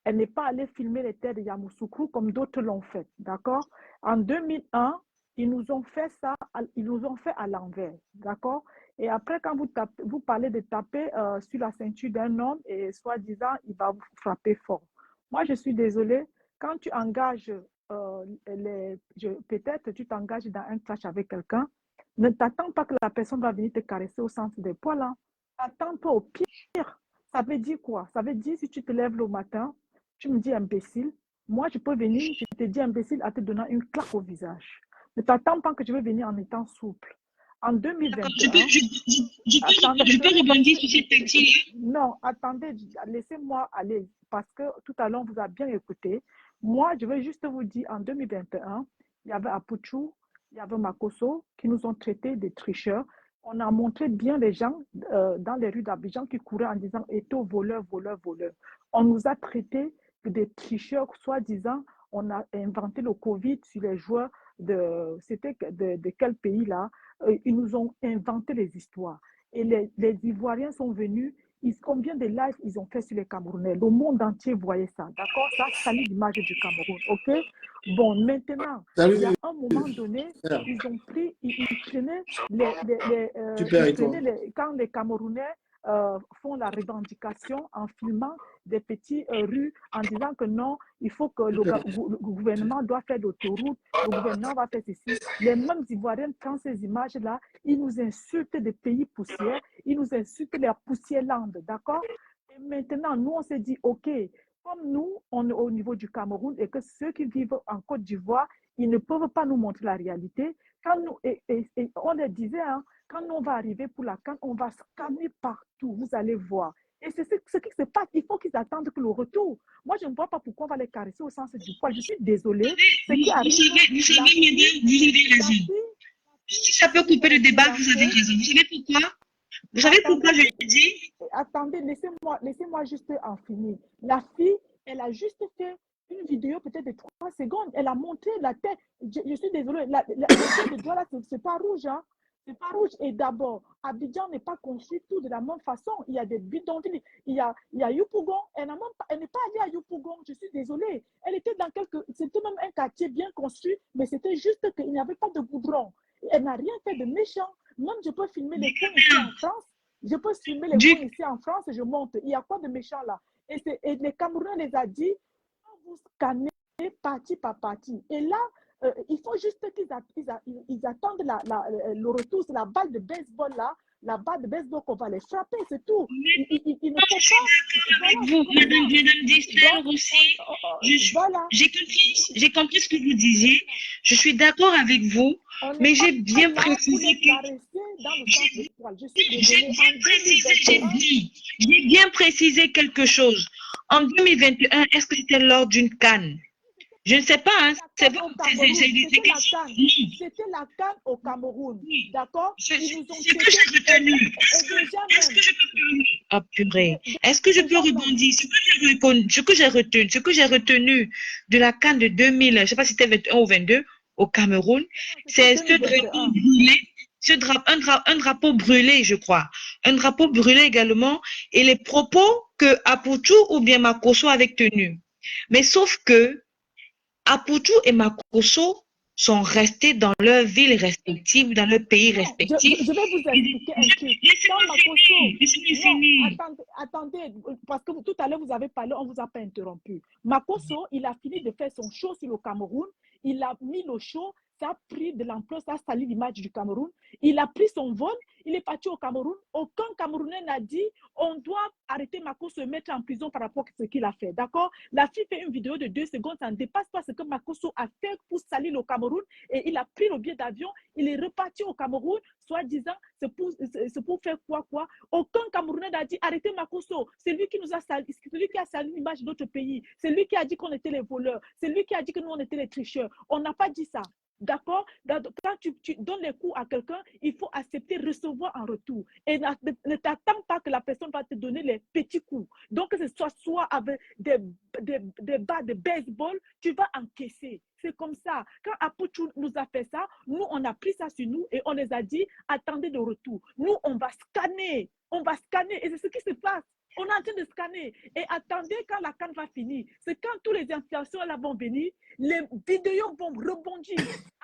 Elle n'est pas allée filmer les terres de Yamoussoukro comme d'autres l'ont fait. D'accord? En 2001, ils nous ont fait ça, ils nous ont fait à l'envers. D'accord? Et après, quand vous parlez de taper sur la ceinture d'un homme et soi-disant, il va vous frapper fort. Moi, je suis désolée, quand tu engages, peut-être tu t'engages dans un clash avec quelqu'un, ne t'attends pas que la personne va venir te caresser au centre des poils. Hein. Attends-toi au pire. Ça veut dire quoi? Ça veut dire si tu te lèves le matin, tu me dis imbécile. Moi, je peux venir, je te dis imbécile en te donnant une claque au visage. Ne t'attends pas que je vais venir en étant souple. En 2021, Je peux rebondir sur cette partie. non, attendez, laissez-moi aller parce que tout à l'heure, on vous a bien écouté. Moi, je vais juste vous dire, en 2021, il y avait Apuchou, il y avait Makosso qui nous ont traités de tricheurs. On a montré bien les gens dans les rues d'Abidjan qui couraient en disant « Eto, voleur, voleur, voleur ». On nous a traités de tricheurs, soi-disant, on a inventé le Covid sur les joueurs c'était de quel pays là? Ils nous ont inventé les histoires. Et les Ivoiriens sont venus, combien de lives ils ont fait sur les Camerounais? Le monde entier voyait ça, d'accord? Ça salit l'image du Cameroun, ok? Bon, maintenant, il y a Salut. un moment donné, Frère. ils ont pris, ils prenaient, Super, et toi? quand les Camerounais font la revendication en filmant des petites rues en disant que non, il faut que le gouvernement doit faire l'autoroute, le gouvernement va faire ceci. Les mêmes Ivoiriens prennent ces images-là, ils nous insultent des pays poussières, ils nous insultent les poussières-landes, d'accord? Et maintenant, nous, on s'est dit, OK, comme nous, on est au niveau du Cameroun et que ceux qui vivent en Côte d'Ivoire, ils ne peuvent pas nous montrer la réalité. Quand nous, et on le disait, hein, quand nous, on va arriver pour la CAN, on va scanner partout, vous allez voir. Et c'est ce qui se passe. Il faut qu'ils attendent que le retour. Moi, je ne vois pas pourquoi on va les caresser au sens du poil. Je suis désolée. Ce qui arrive, Vous savez, madame, vous avez raison. Si ça peut couper le débat, vous avez raison. Vous savez pourquoi? Vous savez pourquoi je dis? Attendez, laissez-moi juste en finir. La fille, elle a juste fait une vidéo peut-être de 3 secondes. Elle a montré la tête. Je suis désolée, la tête de Douala, c'est pas rouge. Hein? C'est pas rouge. Et d'abord, Abidjan n'est pas construit tout de la même façon. Il y a des bidonvilles. Il y a Yopougon. Elle n'est pas allée à Yopougon. Je suis désolée. Elle était dans c'était même un quartier bien construit, mais c'était juste qu'il n'y avait pas de goudron. Elle n'a rien fait de méchant. Même je peux filmer les coins ici en France. Je peux filmer les coins ici en France, je monte. Il y a quoi de méchant là? Et les Camerounais les a dit, vous scannez partie par partie. Et là, il faut juste qu'ils attendent le retour, c'est la balle de baseball là, la balle de baseball qu'on va les frapper, c'est tout. Il ne faut pas. Avec vous, madame Distel aussi, Voilà. j'ai compris ce que vous disiez. Je suis d'accord avec vous, mais j'ai bien précisé que j'ai bien précisé quelque chose. En 2021, est-ce que c'était lors d'une CAN? Je ne sais pas, hein. C'était la CAN au Cameroun, d'accord? C'est ce que j'ai retenu. Est-ce que je peux parler? Ah, purée. Est-ce que je peux rebondir? Ce que j'ai retenu de la CAN de 2000, je ne sais pas si c'était 21 ou 22 au Cameroun, c'est ce drapeau brûlé, un drapeau brûlé, je crois. Un drapeau brûlé également, et les propos que Apuchou ou bien Makosso avaient tenus. Mais sauf que Apuchou et Makosso sont restés dans leurs villes respectives, dans leurs pays respectifs. Je vais vous expliquer un truc. Attendez, parce que tout à l'heure, vous avez parlé, on ne vous a pas interrompu. Makosso, il a fini de faire son show sur le Cameroun. il a mis le show, ça a pris de l'ampleur, ça a sali l'image du Cameroun. Il a pris son vol, il est parti au Cameroun. Aucun Camerounais n'a dit on doit arrêter Mako, se mettre en prison par rapport à ce qu'il a fait. D'accord? La fille fait une vidéo de 2 secondes, ça ne dépasse pas ce que Makosso a fait pour salir le Cameroun. Et il a pris le billet d'avion, il est reparti au Cameroun, soi-disant, c'est pour faire quoi? Aucun Camerounais n'a dit arrêtez Makosso. C'est lui qui nous a sali, c'est lui qui a sali l'image de notre pays. C'est lui qui a dit qu'on était les voleurs. C'est lui qui a dit que nous, on était les tricheurs. On n'a pas dit ça. D'accord? Quand tu donnes les coups à quelqu'un, il faut accepter recevoir en retour. Et ne t'attends pas que la personne va te donner les petits coups. Donc, que ce soit avec des bas de baseball, tu vas encaisser. C'est comme ça. Quand Apuchou nous a fait ça, nous, on a pris ça sur nous et on les a dit, attendez de retour. Nous, on va scanner. On va scanner. Et c'est ce qui se passe. On est en train de scanner. Et attendez quand la canne va finir. C'est quand tous les influenceurs là vont venir, les vidéos vont rebondir.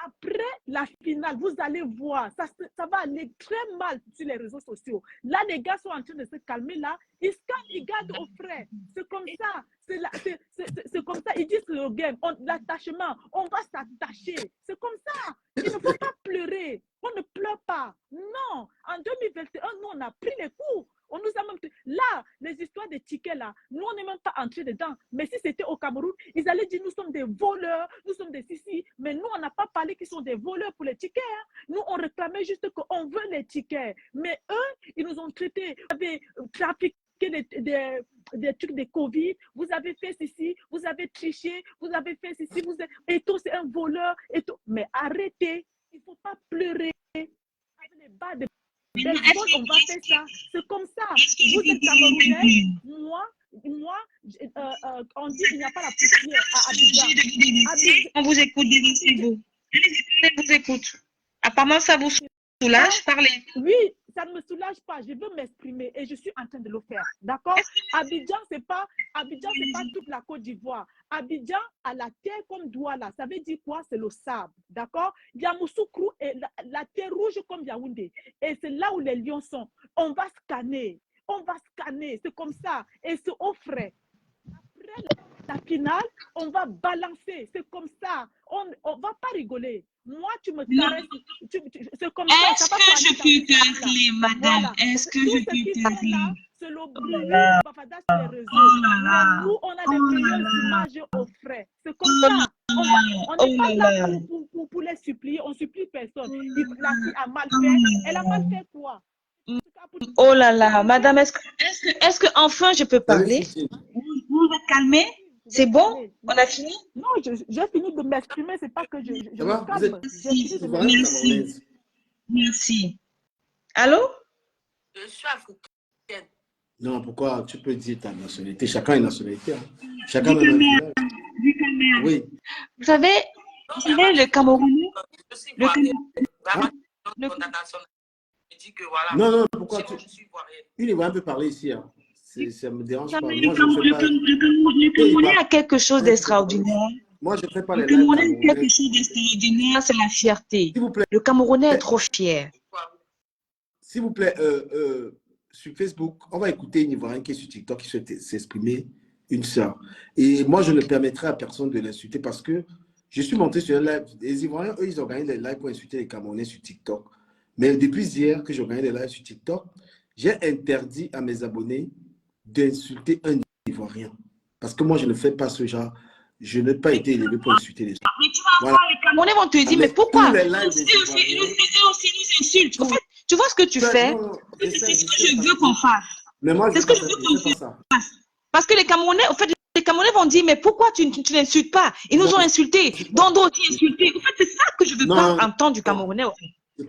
Après la finale, vous allez voir, ça va aller très mal sur les réseaux sociaux. Là, les gars sont en train de se calmer là. Ils scannent, ils gardent au frais. C'est comme ça. C'est comme ça. Ils disent le game, l'attachement, on va s'attacher. C'est comme ça. Il ne faut pas pleurer. On ne pleure pas. Non. En 2021, nous, on a pris les coups. On nous a même... Là, les histoires des tickets, là, nous, on n'est même pas entrés dedans. Mais si c'était au Cameroun, ils allaient dire, nous sommes des voleurs, nous sommes des sissi. Mais nous, on n'a pas parlé qu'ils sont des voleurs pour les tickets. Hein. Nous, on réclamait juste qu'on veut les tickets. Mais eux, ils nous ont traités, vous avez trafiqué des trucs de Covid, vous avez fait ceci, vous avez triché, vous avez fait ceci, et tout, c'est un voleur. Et tout. Mais arrêtez, il ne faut pas pleurer. Avec les bas de baseball, on va faire ça. C'est comme ça. Vous êtes Camerounais. Moi, on dit qu'il n'y a pas la poussière à Abidjan. On vous écoute, c'est vous. On vous écoute. Apparemment, ça vous soulage, parlez. Oui, ça ne me soulage pas. Je veux m'exprimer et je suis en train de le faire. D'accord? Abidjan, c'est pas toute la Côte d'Ivoire. Abidjan a la terre comme Douala. Ça veut dire quoi? C'est le sable. D'accord? Yamoussoukro est la terre rouge comme Yaoundé. Et c'est là où les lions sont. On va scanner. On va scanner. C'est comme ça. Et c'est au frais. Après la finale, on va balancer. C'est comme ça. On ne va pas rigoler. Moi, tu me caresses. C'est comme ça. Est-ce que je peux t'appeler, madame? Voilà. Est-ce que je peux t'appeler? C'est le bruit, le bavardage sur les réseaux. Mais nous, on a des meilleures images au frais. C'est comme ça. On n'est pas là pour les supplier. On ne supplie personne. La fille a mal fait. Elle a mal fait quoi? Oh là là, madame, est-ce que enfin je peux parler? Vous vous calmez? C'est bon? On a fini? Non, j'ai fini de m'exprimer. C'est pas que je me calme. Merci. Merci. Allô? Je suis africaine. Non, pourquoi? Tu peux dire ta nationalité. Chacun a une nationalité. Hein. Chacun a une nationalité. Oui. Vous savez, le Camerounais. Je suis ivoirienne. Non, pourquoi je suis ivoirienne. Une Ivoirienne peut parler ici. Hein. Ça me dérange pas. Moi, Le Camerounais a quelque chose d'extraordinaire. Moi, je ne fais pas Le les lives. Camerounais a quelque chose d'extraordinaire, c'est la fierté. S'il vous plaît. Le Camerounais est trop fier. S'il vous plaît, sur Facebook, on va écouter une Ivoirienne qui est sur TikTok qui souhaite s'exprimer, une sœur. Et moi, je ne permettrai à personne de l'insulter parce que je suis monté sur un live. Les Ivoiriens, eux, ils organisent des lives pour insulter les Camerounais sur TikTok. Mais depuis hier que j'organise des lives sur TikTok, j'ai interdit à mes abonnés d'insulter un Ivoirien. Parce que moi, je ne fais pas ce genre. Je n'ai pas été élevé pour insulter les gens. Mais tu vas voir, les Camerounais vont te dire, mais pourquoi? Ils aussi nous insultent. En fait, tu vois ce que tu fais? C'est ce que je veux qu'on fasse. C'est ce que je veux qu'on fasse. Parce que les Camerounais, en fait, les Camerounais vont dire, mais pourquoi tu n'insultes pas? Ils nous ont insultés. Dondo aussi insulté. En fait, c'est ça que je veux pas entendre du Camerounais.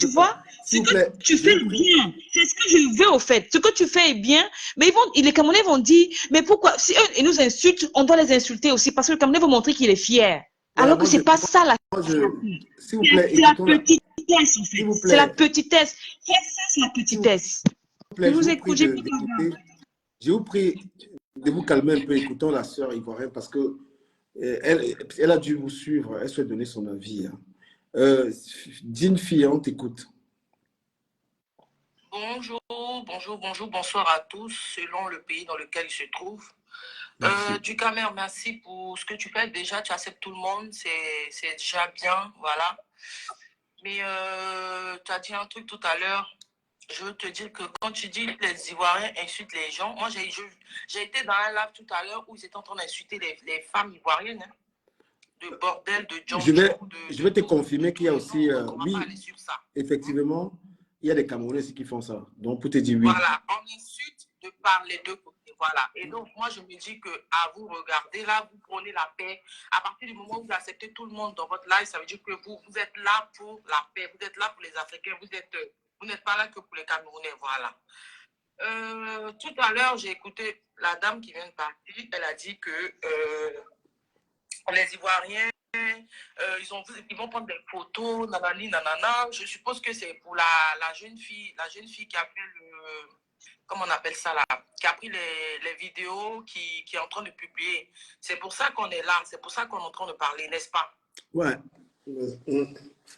Tu vois, ce que tu fais bien, c'est ce que je veux au fait. Ce que tu fais est bien, mais les Camerounais vont dire, mais pourquoi, si eux ils nous insultent, on doit les insulter aussi, parce que le Camerounais veut montrer qu'il est fier. Alors que c'est pas ça la s'il vous plaît, c'est la petitesse en fait. C'est la petitesse. C'est la petitesse. Je vous écoute, je vous prie de vous calmer un peu, écoutons la sœur ivoirienne parce que elle a dû vous suivre, elle souhaite donner son avis. Hein. Dine fille, on t'écoute. Bonjour, bonsoir à tous, selon le pays dans lequel il se trouve. Merci. Du Camer, merci pour ce que tu fais. Déjà, tu acceptes tout le monde, c'est déjà bien, voilà. Mais tu as dit un truc tout à l'heure. Je veux te dire que quand tu dis les Ivoiriens insultent les gens, moi j'ai été dans un live tout à l'heure où ils étaient en train d'insulter les femmes ivoiriennes, hein, de bordel, de Je vais, jonjo, je vais te confirmer qu'il y a aussi, non, on va oui, pas aller sur ça. effectivement, il y a des Camerounais aussi qui font ça. Donc, pour te dire oui. Voilà, on insulte de par les deux côtés. Voilà. Et donc, moi, je me dis que à vous regarder, là, vous prenez la paix. À partir du moment où vous acceptez tout le monde dans votre live, ça veut dire que vous êtes là pour la paix. Vous êtes là pour les Africains. Vous n'êtes pas là que pour les Camerounais. Voilà. Tout à l'heure, j'ai écouté la dame qui vient de partir. Elle a dit que les Ivoiriens, ils vont prendre des photos, nanani, nanana. Je suppose que c'est pour la jeune fille qui a fait le... Comment on appelle ça là? Qui a pris les vidéos, qui est en train de publier. C'est pour ça qu'on est là, c'est pour ça qu'on est en train de parler, n'est-ce pas? Ouais.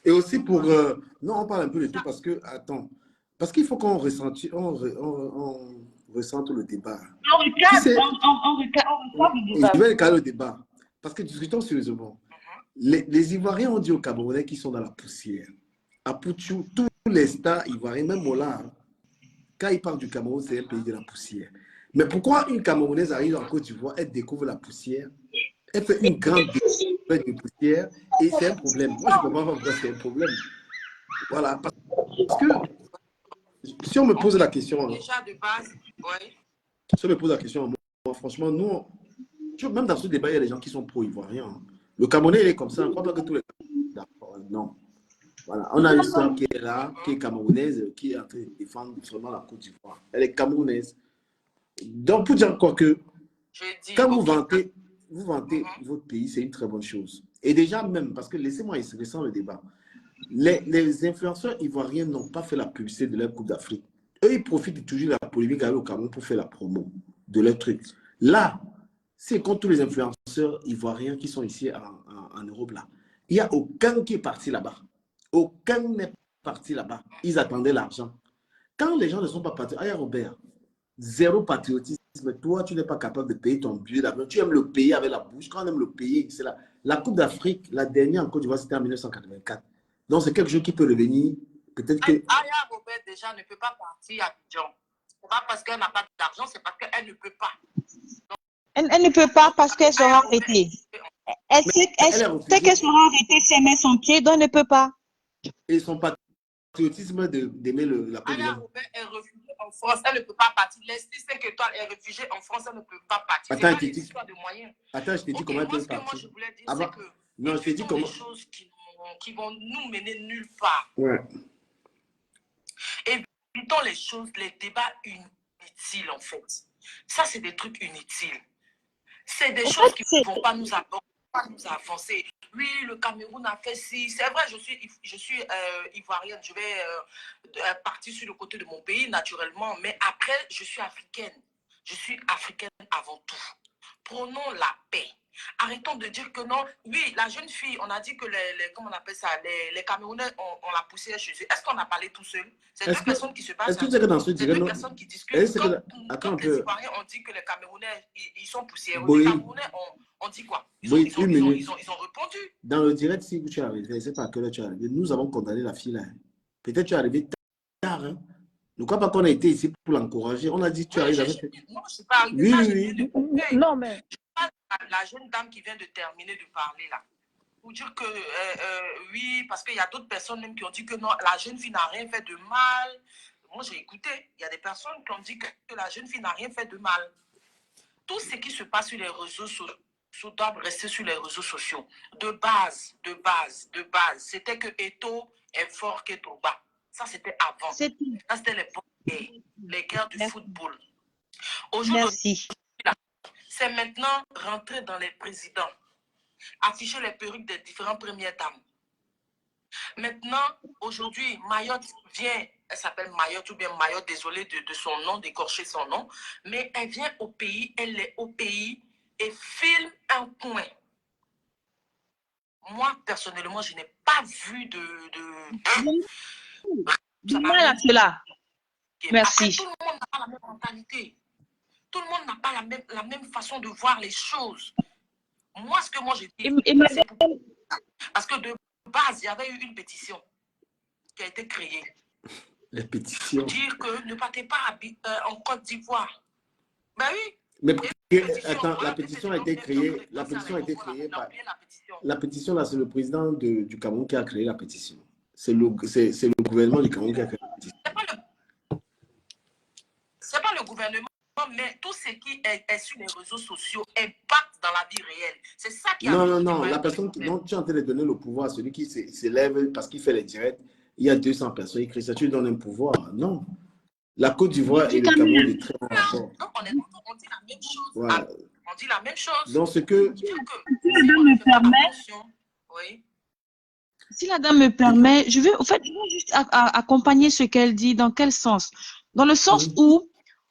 Et aussi pour... non, on parle un peu de tout parce que... Attends. Parce qu'il faut qu'on ressente le débat. On regarde, on regarde le débat. Je vais regarder le débat. Parce que discutons sérieusement. Les Ivoiriens ont dit aux Camerounais qu'ils sont dans la poussière. À Poutchou, tous les stars ivoiriens, même Mola, quand ils parlent du Cameroun, c'est un pays de la poussière. Mais pourquoi une Camerounaise arrive en Côte d'Ivoire, elle découvre la poussière, elle fait une grande découverte de poussière et c'est un problème. Moi, je ne comprends pas pourquoi c'est un problème. Voilà. Parce que si on me pose la question... Déjà de base, oui. Si on me pose la question, moi franchement, nous, même dans ce débat, il y a des gens qui sont pro-ivoiriens. Hein. Le Camerounais, il est comme ça. On ne croit pas que tous les... Non. Voilà. On a une soeur qui est là, qui est camerounaise, qui est en train de défendre seulement la Côte d'Ivoire. Elle est camerounaise. Donc, pour dire quoi que, quand vous vantez votre pays, c'est une très bonne chose. Et déjà même, parce que laissez-moi essayer le débat. Les influenceurs ivoiriens n'ont pas fait la publicité de leur Coupe d'Afrique. Eux, ils profitent toujours de la polémique avec le Cameroun pour faire la promo de leur truc. Là, c'est contre tous les influenceurs ivoiriens qui sont ici en Europe. Là. Il n'y a aucun qui est parti là-bas. Aucun n'est parti là-bas. Ils attendaient l'argent. Quand les gens ne sont pas partis, ah, Robert, zéro patriotisme. Toi, tu n'es pas capable de payer ton billet d'avion. Tu aimes le payer avec la bouche. Quand on aime le payer, c'est la Coupe d'Afrique, la dernière en Côte d'Ivoire, c'était en 1984. Donc, c'est quelque chose qui peut revenir. Peut-être que... Aya Robert, déjà, ne peut pas partir à Abidjan. Ce n'est pas parce qu'elle n'a pas d'argent, c'est parce qu'elle ne peut pas. Donc, elle ne peut pas parce qu'elle sera arrêtée. Elle sait qu'elle sera arrêtée si elle met son pied, donc elle ne peut pas. Et son patriotisme d'aimer la Côte Aya d'Ivoire. Robert est réfugiée en France, elle ne peut pas partir. Leslie sait que toi, elle est réfugiée en France, elle ne peut pas partir. Attends, C'est pas une histoire de moyens. Attends, je t'ai dit comment elle peut partir. partir. Moi, je voulais dire, Avant... c'est que non, je t'ai dit comment... des choses qui vont nous mener nulle part. Ouais. Évitons les choses, les débats inutiles, en fait. Ça, c'est des trucs inutiles. C'est des choses qui ne vont pas nous avancer. Oui, le Cameroun a fait ci. C'est vrai, je suis ivoirienne. Je vais partir sur le côté de mon pays, naturellement. Mais après, je suis africaine. Je suis africaine avant tout. Prenons la paix. Arrêtons de dire que non. Oui, la jeune fille, on a dit que comment on appelle ça, les Camerounais ont la poussière chez eux. Est-ce qu'on a parlé tout seul? C'est deux personnes qui se passent. Est-ce que c'est que dans ce c'est deux personnes qui discutent. Quand les Ivoiriens ont dit que les Camerounais, ils sont poussiéreux. Oui. Les Camerounais ont dit quoi? Ils ont répondu. Dans le direct, si tu es arrivé, je ne sais pas à quelle heure tu es arrivé, nous avons condamné la fille là. Peut-être tu es arrivé tard. Hein? Ne crois pas qu'on a été ici pour l'encourager. On a dit tu arrives avec... Non, je ne suis pas arrivé. Oui. Non, mais... La jeune dame qui vient de terminer de parler là, pour dire que oui, parce qu'il y a d'autres personnes même qui ont dit que non, la jeune fille n'a rien fait de mal. Moi, j'ai écouté, il y a des personnes qui ont dit que la jeune fille n'a rien fait de mal. Tout ce qui se passe sur les réseaux sociaux doit rester sur les réseaux sociaux. De base. C'était que Eto'o est fort qu'Eto'o-Ba. Ça, c'était avant. Ça, c'était les guerres du football. Aujourd'hui, c'est maintenant rentrer dans les présidents, afficher les perruques des différentes premières dames. Maintenant, aujourd'hui, Mayotte vient, elle s'appelle Mayotte ou bien Mayotte, désolé de son nom, d'écorcher son nom, mais elle vient au pays, elle est au pays et filme un coin. Moi, personnellement, je n'ai pas vu mal à cela. Merci. Après, tout le monde n'a pas la même mentalité. tout le monde n'a pas la même façon de voir les choses. Moi, ce que moi j'ai dit, parce que de base, il y avait eu une pétition qui a été créée. Les pétitions. Pour dire que ne partez pas en Côte d'Ivoire. Ben oui. Mais attends, la pétition a été créée. La pétition a été créée par. La pétition, là, c'est le président du Cameroun qui a créé la pétition. C'est le gouvernement du Cameroun qui a créé la pétition. C'est pas le gouvernement, mais tout ce qui est sur les réseaux sociaux impacte dans la vie réelle. C'est ça qui a... Non. La personne qui... Non, tu es en train de donner le pouvoir à celui qui s'élève parce qu'il fait les directs. Il y a 200 personnes, il crée ça, tu lui donnes un pouvoir. Non. La Côte d'Ivoire et le Cameroun est très en rapport. Donc, on dit la même chose. Voilà. On dit la même chose. Donc, ce que... Si la dame me permet... Oui. Si la dame me permet, je vais juste accompagner ce qu'elle dit. Dans quel sens? Dans le sens où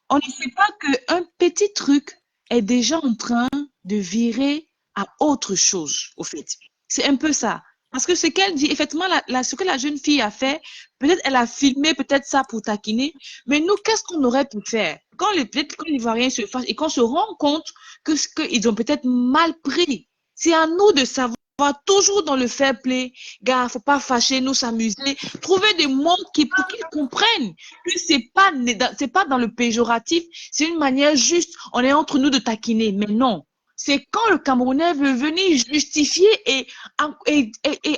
on ne sait pas qu'un petit truc est déjà en train de virer à autre chose, au fait. C'est un peu ça. Parce que ce qu'elle dit, effectivement, ce que la jeune fille a fait, peut-être elle a filmé peut-être ça pour taquiner, mais nous, qu'est-ce qu'on aurait pu faire? Quand les Ivoiriens se fâchent et qu'on se rend compte qu'ils ont peut-être mal pris, c'est à nous de savoir, toujours dans le fair play, gars, faut pas fâcher, nous s'amuser, trouver des mots pour qu'ils comprennent que c'est pas dans le péjoratif, c'est une manière juste, on est entre nous de taquiner, mais non. C'est quand le Camerounais veut venir justifier et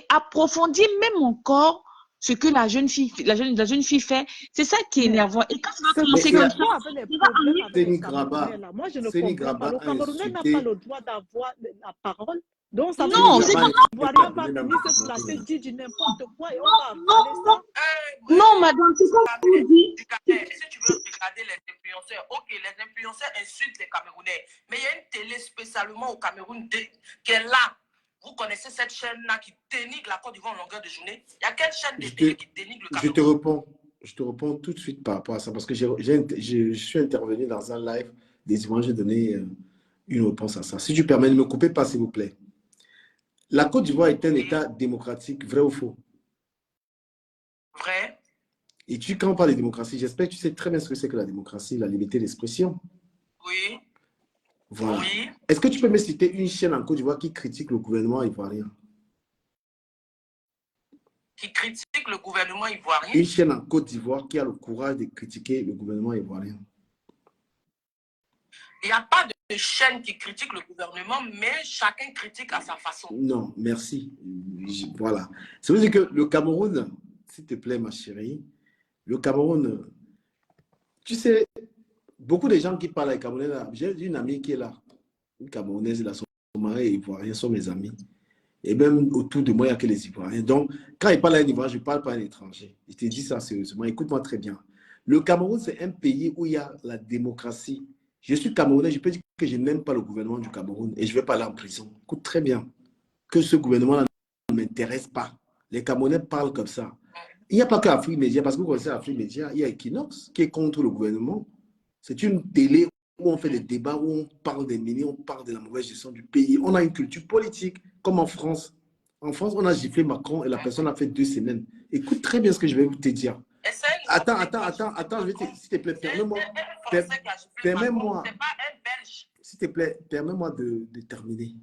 approfondir même encore ce que la jeune fille fait. C'est ça qui est énervant. Et quand tu vas commencer comme ça, moi je ne comprends pas. Le Camerounais n'a pas le droit d'avoir la parole. Donc ça non, c'est pas Ivoirien va venir se placer, dire du n'importe quoi et on va avaler ça. Non, madame, c'est ça que vous dites. Si tu veux regarder les influenceurs, ok, les influenceurs insultent les Camerounais, mais il y a une télé spécialement au Cameroun qui est là. Vous connaissez cette chaîne-là qui dénigre la Côte d'Ivoire en longueur de journée? Il y a quelle chaîne de télé qui dénigre le Cameroun? Je te réponds tout de suite par rapport à ça, parce que je suis intervenu dans un live des images, j'ai donné une réponse à ça. Si tu permets, ne me coupez pas, s'il vous plaît. La Côte d'Ivoire est un État démocratique, vrai ou faux? Vrai. Et quand on parle de démocratie, j'espère que tu sais très bien ce que c'est que la démocratie, la liberté d'expression. Oui. Voilà. Oui. Est-ce que tu peux me citer une chaîne en Côte d'Ivoire qui critique le gouvernement ivoirien? Qui critique le gouvernement ivoirien? Une chaîne en Côte d'Ivoire qui a le courage de critiquer le gouvernement ivoirien. Il n'y a pas de chaîne qui critique le gouvernement, mais chacun critique à sa façon. Non, merci. Voilà. Ça veut dire que le Cameroun, s'il te plaît, ma chérie, le Cameroun, tu sais, beaucoup de gens qui parlent avec Camerounais, j'ai une amie qui est là, une Camerounaise, là, son mari est ivoirien, sont mes amis. Et même autour de moi, il n'y a que les Ivoiriens. Donc, quand ils parlent à un Ivoirien, je ne parle pas à un étranger. Je te dis ça sérieusement. Écoute-moi très bien. Le Cameroun, c'est un pays où il y a la démocratie. Je suis Camerounais, je peux dire que je n'aime pas le gouvernement du Cameroun et je ne vais pas aller en prison. Écoute très bien que ce gouvernement-là ne m'intéresse pas. Les Camerounais parlent comme ça. Il n'y a pas qu'Afrique Média, parce que vous connaissez Afrique Média, il y a Equinox qui est contre le gouvernement. C'est une télé où on fait des débats, où on parle des milliers, on parle de la mauvaise gestion du pays. On a une culture politique, comme en France. En France, on a giflé Macron et la personne a fait 2 semaines. Écoute très bien ce que je vais te dire. Attends, s'il te plaît, permets-moi, s'il te plaît, permets-moi de terminer.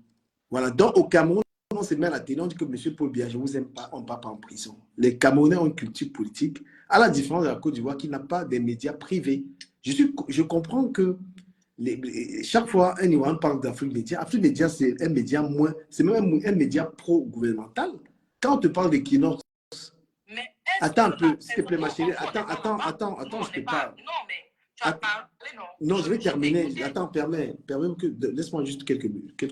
Voilà, donc au Cameroun, on se met à la télé, on dit que M. Paul Biya, je ne vous aime pas, on ne va pas en prison. Les Camerounais ont une culture politique, à la différence de la Côte d'Ivoire qui n'a pas des médias privés. Je comprends que chaque fois un Ivoirien parle d'Afrique Média, Afrique Média, c'est un média moins, c'est même un média pro-gouvernemental. Quand on te parle d'Equinox, attends un peu, s'il te plaît, ma chérie. Attends, je te parle. Non, mais tu as parlé, non. Non, je vais terminer. Attends, laisse-moi juste quelques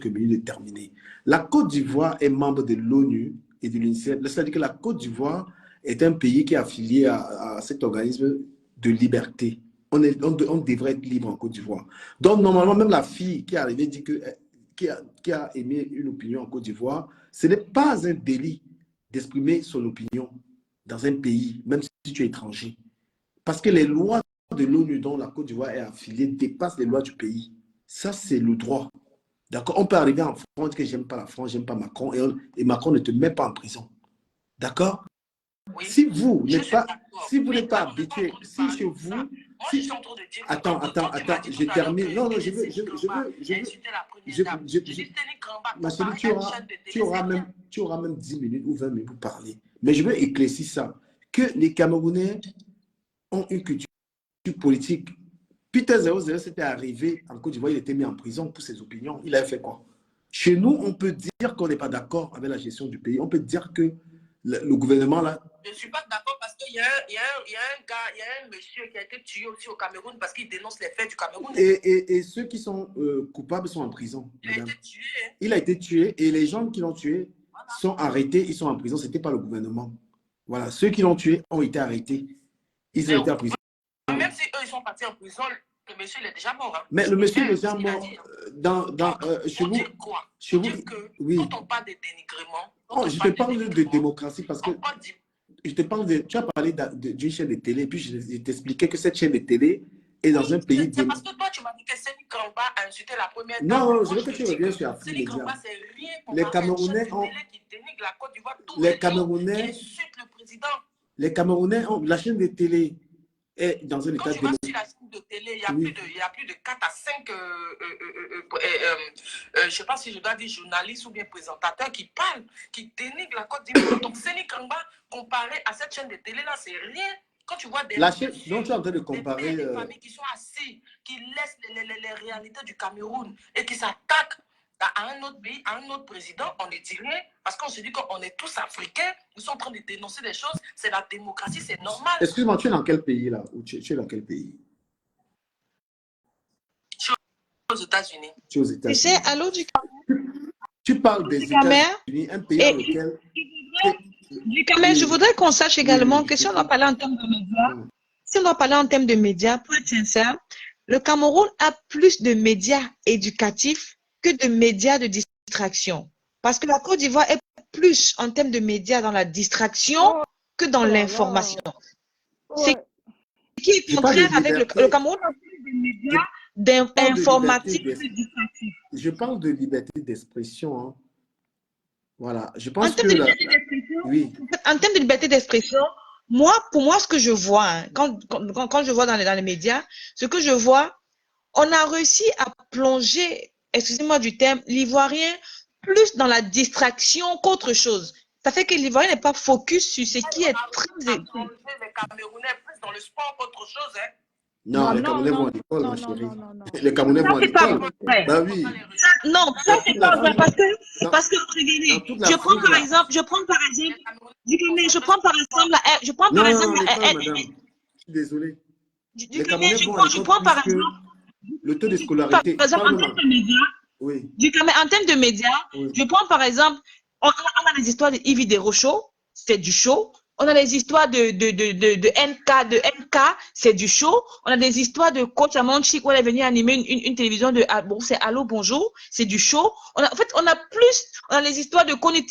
minutes de terminer. La Côte d'Ivoire est membre de l'ONU et de l'UNICEF. C'est-à-dire que la Côte d'Ivoire est un pays qui est affilié à cet organisme de liberté. On devrait être libre en Côte d'Ivoire. Donc, normalement, même la fille qui est arrivée dit qui a émis une opinion en Côte d'Ivoire, ce n'est pas un délit d'exprimer son opinion dans un pays, même si tu es étranger. Parce que les lois de l'ONU dont la Côte d'Ivoire est affiliée dépassent les lois du pays. Ça, c'est le droit. D'accord? On peut arriver en France que j'aime pas la France, j'aime pas Macron, et Macron ne te met pas en prison. D'accord? Oui. Si vous Je n'êtes suis pas, d'accord. si vous Mais n'êtes pas là, on n'est pas en habitué, train de si parler chez de vous, ça. Moi, je si, suis en train de dire que attends, quand tu m'as dit je tout à l'heure termine. Non, non, que Céline Kramba je a veux, insulté la première dame. Je dis Céline Kramba, ma chérie, comparé à une chaîne de télé, c'est rien. tu auras même 10 minutes ou 20 minutes pour parler. Mais je veux éclaircir ça. Que les Camerounais ont une culture politique. Peter 00 s'était arrivé en Côte d'Ivoire, il était mis en prison pour ses opinions. Il avait fait quoi? Chez nous, on peut dire qu'on n'est pas d'accord avec la gestion du pays. On peut dire que le gouvernement, là... Je ne suis pas d'accord parce qu'il y a un gars, il y a un monsieur qui a été tué aussi au Cameroun parce qu'il dénonce les faits du Cameroun. Et ceux qui sont coupables sont en prison, madame. Il a été tué. Il a été tué et les gens qui l'ont tué Voilà. sont arrêtés, ils sont en prison. Ce n'était pas le gouvernement. Voilà, ceux qui l'ont tué ont été arrêtés. Ils ont été en prison. Même si eux, ils sont partis en prison, le monsieur, il est déjà mort. Hein. Mais le monsieur est déjà mort. Chez vous, quoi? Chez vous, que oui. Quand on parle de dénigrement, Oh, je te parle de démocratie parce que je te parle de. Tu as parlé d'une chaîne de télé, puis je t'expliquais que cette chaîne de télé est dans un pays. C'est parce que toi, tu m'as dit que Céline Kramba a insulté la première dame. Non, je veux que tu reviennes sur Afrique Média. Les Camerounais ont. Les Camerounais. Qui insultent le président. Les Camerounais ont. La chaîne de télé est dans un état démocratique. Quand tu vas sur la chaîne de télé, il y a plus de 4 à 5, je ne sais pas si je dois dire journalistes ou bien présentateurs qui parlent, qui dénigrent la Côte d'Ivoire. Donc, Céline Kramba, comparé à cette chaîne de télé-là, c'est rien. Quand tu vois des chaîne dont tu es en train de comparer, des familles qui sont assis, qui laissent les réalités du Cameroun et qui s'attaquent à un autre pays, à un autre président, on ne dit rien parce qu'on se dit qu'on est tous africains, nous sommes en train de dénoncer des choses, c'est la démocratie, c'est normal. Excuse-moi, tu es dans quel pays là? Tu es dans quel pays? Je suis aux États-Unis. Tu es aux États-Unis. Tu sais, allô du Tu parles des États-Unis, un pays dans lequel... Mais je voudrais qu'on sache également que si on doit parler en termes de médias, si on doit parler en termes de médias, pour être sincère, le Cameroun a plus de médias éducatifs que de médias de distraction. Parce que la Côte d'Ivoire est plus en termes de médias dans la distraction que dans l'information. C'est ce qui est contraire avec le Cameroun a plus de médias informatifs que distractifs. Je parle de liberté d'expression. Hein. Voilà. Je pense que oui. En termes de liberté d'expression, pour moi, ce que je vois, hein, quand je vois dans les médias, ce que je vois, on a réussi à plonger, excusez-moi du terme, l'Ivoirien plus dans la distraction qu'autre chose. Ça fait que l'Ivoirien n'est pas focus sur ce qui est très... Les Camerounais plus dans le sport qu'autre chose, hein? Non, les Camerounais vont à l'école, ma chérie. Les Camerounais vont à l'école. Bah oui. Non, ça c'est pas vrai parce que regardez, je prends par exemple, je prends par exemple, madame. Je suis désolé. Les Camerounais vont à l'école parce que le taux de scolarité. Par exemple, en termes de médias, oui. En termes de médias, je prends par exemple, on a des histoires de Yves Desrochaux, c'est du show. On a des histoires de NK, c'est du show. On a des histoires de coach Amanchi où elle est venue animer une télévision de, c'est Allô, bonjour, c'est du show. On a les histoires de Kone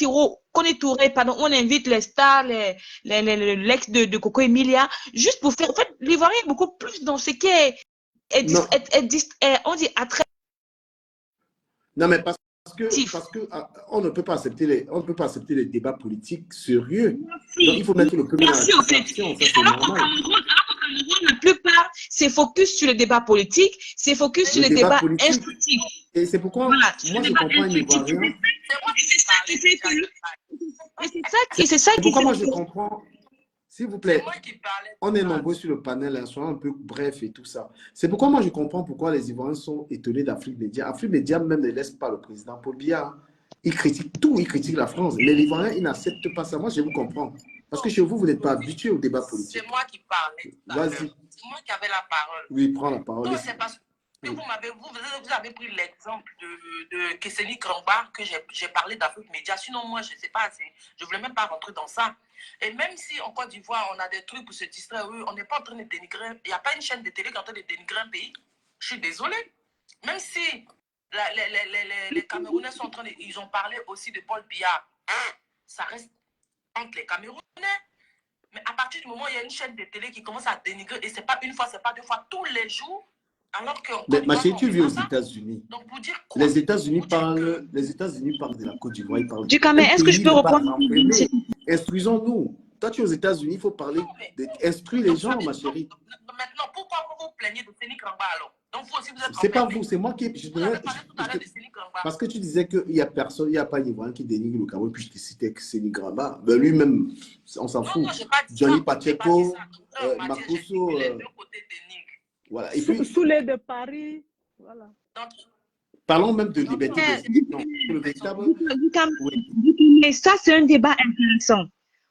Touré, pardon, où on invite les stars, l'ex de Coco Emilia, juste pour faire, en fait, l'Ivoirien est beaucoup plus dans ce qui on dit attrait. Non, mais parce que on ne peut pas accepter les débats politiques sérieux. Donc, il faut mettre le premier en distraction. Ça, c'est normal. La plupart, c'est focus sur le débat politique, c'est focus sur le débat instructif. Et c'est pourquoi moi, je comprends un Ivoirien. C'est ça qui pourquoi moi, je comprends. S'il vous plaît, on est nombreux sur le panel, hein, soyons un peu bref et tout ça. C'est pourquoi moi je comprends pourquoi les Ivoiriens sont étonnés d'Afrique Média. Afrique Média même ne laisse pas le président Paul Biya. Il critique tout, il critique la France. Mais les Ivoiriens, ils n'acceptent pas ça. Moi, je vous comprends. Parce que chez vous, vous n'êtes pas habitué au débat politique. C'est moi qui parlais. Vas-y. C'est moi qui avais la parole. Oui, prends la parole. Non, c'est parce que vous avez pris l'exemple de Céline Kramba que j'ai parlé d'Afrique Média. Sinon, moi, je ne sais pas, je ne voulais même pas rentrer dans ça. Et même si en Côte d'Ivoire, on a des trucs pour se distraire, on n'est pas en train de dénigrer. Il n'y a pas une chaîne de télé qui est en train de dénigrer un pays. Je suis désolée. Même si les Camerounais sont en train de... Ils ont parlé aussi de Paul Biya. Ça reste entre les Camerounais. Mais à partir du moment où il y a une chaîne de télé qui commence à dénigrer, et ce n'est pas une fois, ce n'est pas deux fois, tous les jours, alors que... Mais ma chérie, tu vis aux États-Unis. Donc, pour dire quoi? Les États-Unis parlent de la Côte d'Ivoire. Ils parlent du Cameroun. Est-ce que je peux reprendre? Instruisons-nous. Toi, tu es aux États-Unis, il faut parler, Non, mais- instruire les gens, ma chérie. Maintenant, pourquoi vous vous plaignez de Séni Krangba alors? Donc, vous aussi, vous êtes C'est pas emmerdés. vous, c'est moi qui. Vous avez parlé tout à l'heure de Séni Krangba. Parce que tu disais qu'il n'y a personne, il n'y a pas d'Ivoirien qui dénigre le Cameroun, puis je te citais que c'est Nigraba. Ben lui-même, on s'en fout. Non, j'ai pas dit Johnny ça. Pacheco, Mathieu, j'ai Makosso, dit les deux côtés des nigres. voilà. Et puis, Soulé de Paris. Voilà. Donc, parlons même de liberté Mais- d'expression. Le véritable. Oui. Mais ça, c'est un débat intéressant.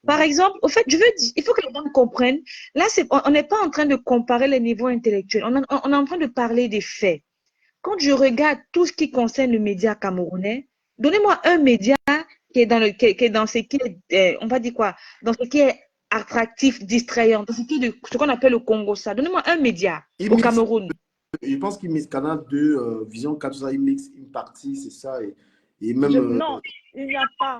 Par exemple, au fait, je veux dire, il faut que les gens comprennent. Là, on n'est pas en train de comparer les niveaux intellectuels. On est en train de parler des faits. Quand je regarde tout ce qui concerne le média camerounais, donnez-moi un média qui est dans ce qui est, on va dire quoi, dans ce qui est attractif, distrayant, dans ce qu'on appelle le Congo, ça. Donnez-moi un média Il au mixe- Cameroun. Je pense qu'il mixe Canal 2, Vision 4, tout ça, il mixe une partie, c'est ça. Et même. Non, il n'y a pas.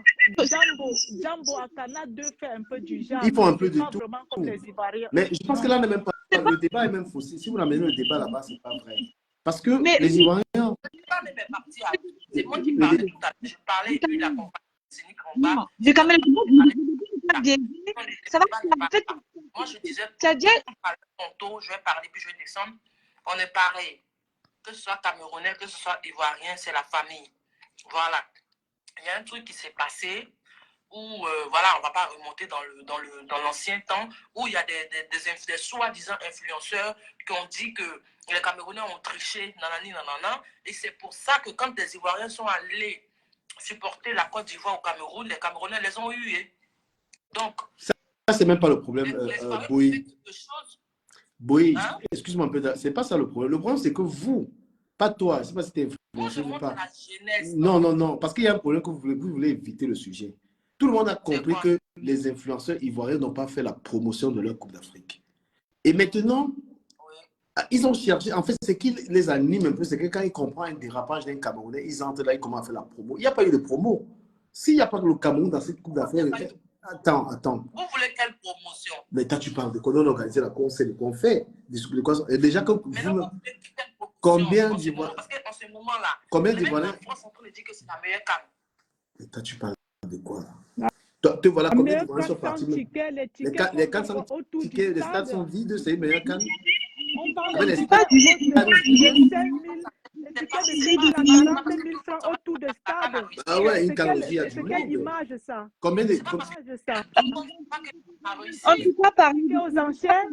Jambo à Canal 2 fait un peu du genre. Ils font un peu C'est de pas tout. vraiment comme les Ivoiriens. Mais je pense que là, on n'est même pas. Le débat est même faussé. Si vous l'amenez le débat là-bas, c'est pas vrai. Parce que Mais- les Ivoiriens. c'est moi qui parlais tout à l'heure. Je parlais de la compagnie de Séni Krangba. Non, du Cameroun, ça va. En fait, Moi, je disais, tu as déjà tantôt, je vais parler, puis je vais descendre. On est pareil. Que ce soit camerounais, que ce soit ivoirien, c'est la famille. Voilà. Il y a un truc qui s'est passé où, voilà, on ne va pas remonter dans l'ancien temps, où il y a des soi-disant influenceurs qui ont dit que les Camerounais ont triché, nanani, nanana. Et c'est pour ça que quand des Ivoiriens sont allés supporter la Côte d'Ivoire au Cameroun, les Camerounais les ont hués. Donc, Ça, c'est même pas le problème, les Ivoiriens Boy. ont fait quelque chose. Boy, Hein? excuse-moi un peu, c'est pas ça le problème. Le problème, c'est que vous, pas toi, je sais pas si t'es Moi, je influencé ou montre pas. la jeunesse. Non, parce qu'il y a un problème que vous voulez éviter le sujet. Tout le monde a compris quoi? que les influenceurs ivoiriens n'ont pas fait la promotion de leur Coupe d'Afrique. Et maintenant, Oui. ils ont cherché, en fait, ce qui les anime un peu, c'est que quand ils comprennent un dérapage d'un Camerounais, ils entrent là, ils commencent à faire la promo. Il n'y a pas eu de promo. S'il n'y a pas le Cameroun dans cette Coupe d'Afrique, attends. Vous voulez quelle promotion? Mais toi, tu parles de quoi on organise la course, c'est le qu'on fait. Et déjà, que Mais vous, non, vous voulez quelle promotion combien en ce d'Ivoiriens, moment? Parce qu'en ce moment-là, combien les mecs d'Ivoiriens, en France sont en train de dire que c'est la meilleure canne. mais toi, tu parles de quoi là? Te voilà, La combien meilleure d'Ivoiriens sont canne partis? sans ticket, les Les tickets 400 sont autour du tickets, les stades stade. sont vides, c'est une meilleure canne. On parle Mais de les tickets stades- de 5 000, les tickets de 40 000 francs autour du stade. Ah ouais, une C'est calendrier à quelle, du c'est quelle monde. image ça? Combien de. C'est pas parce Image ça. a réussi. en tout cas parmi Tickets aux enchères,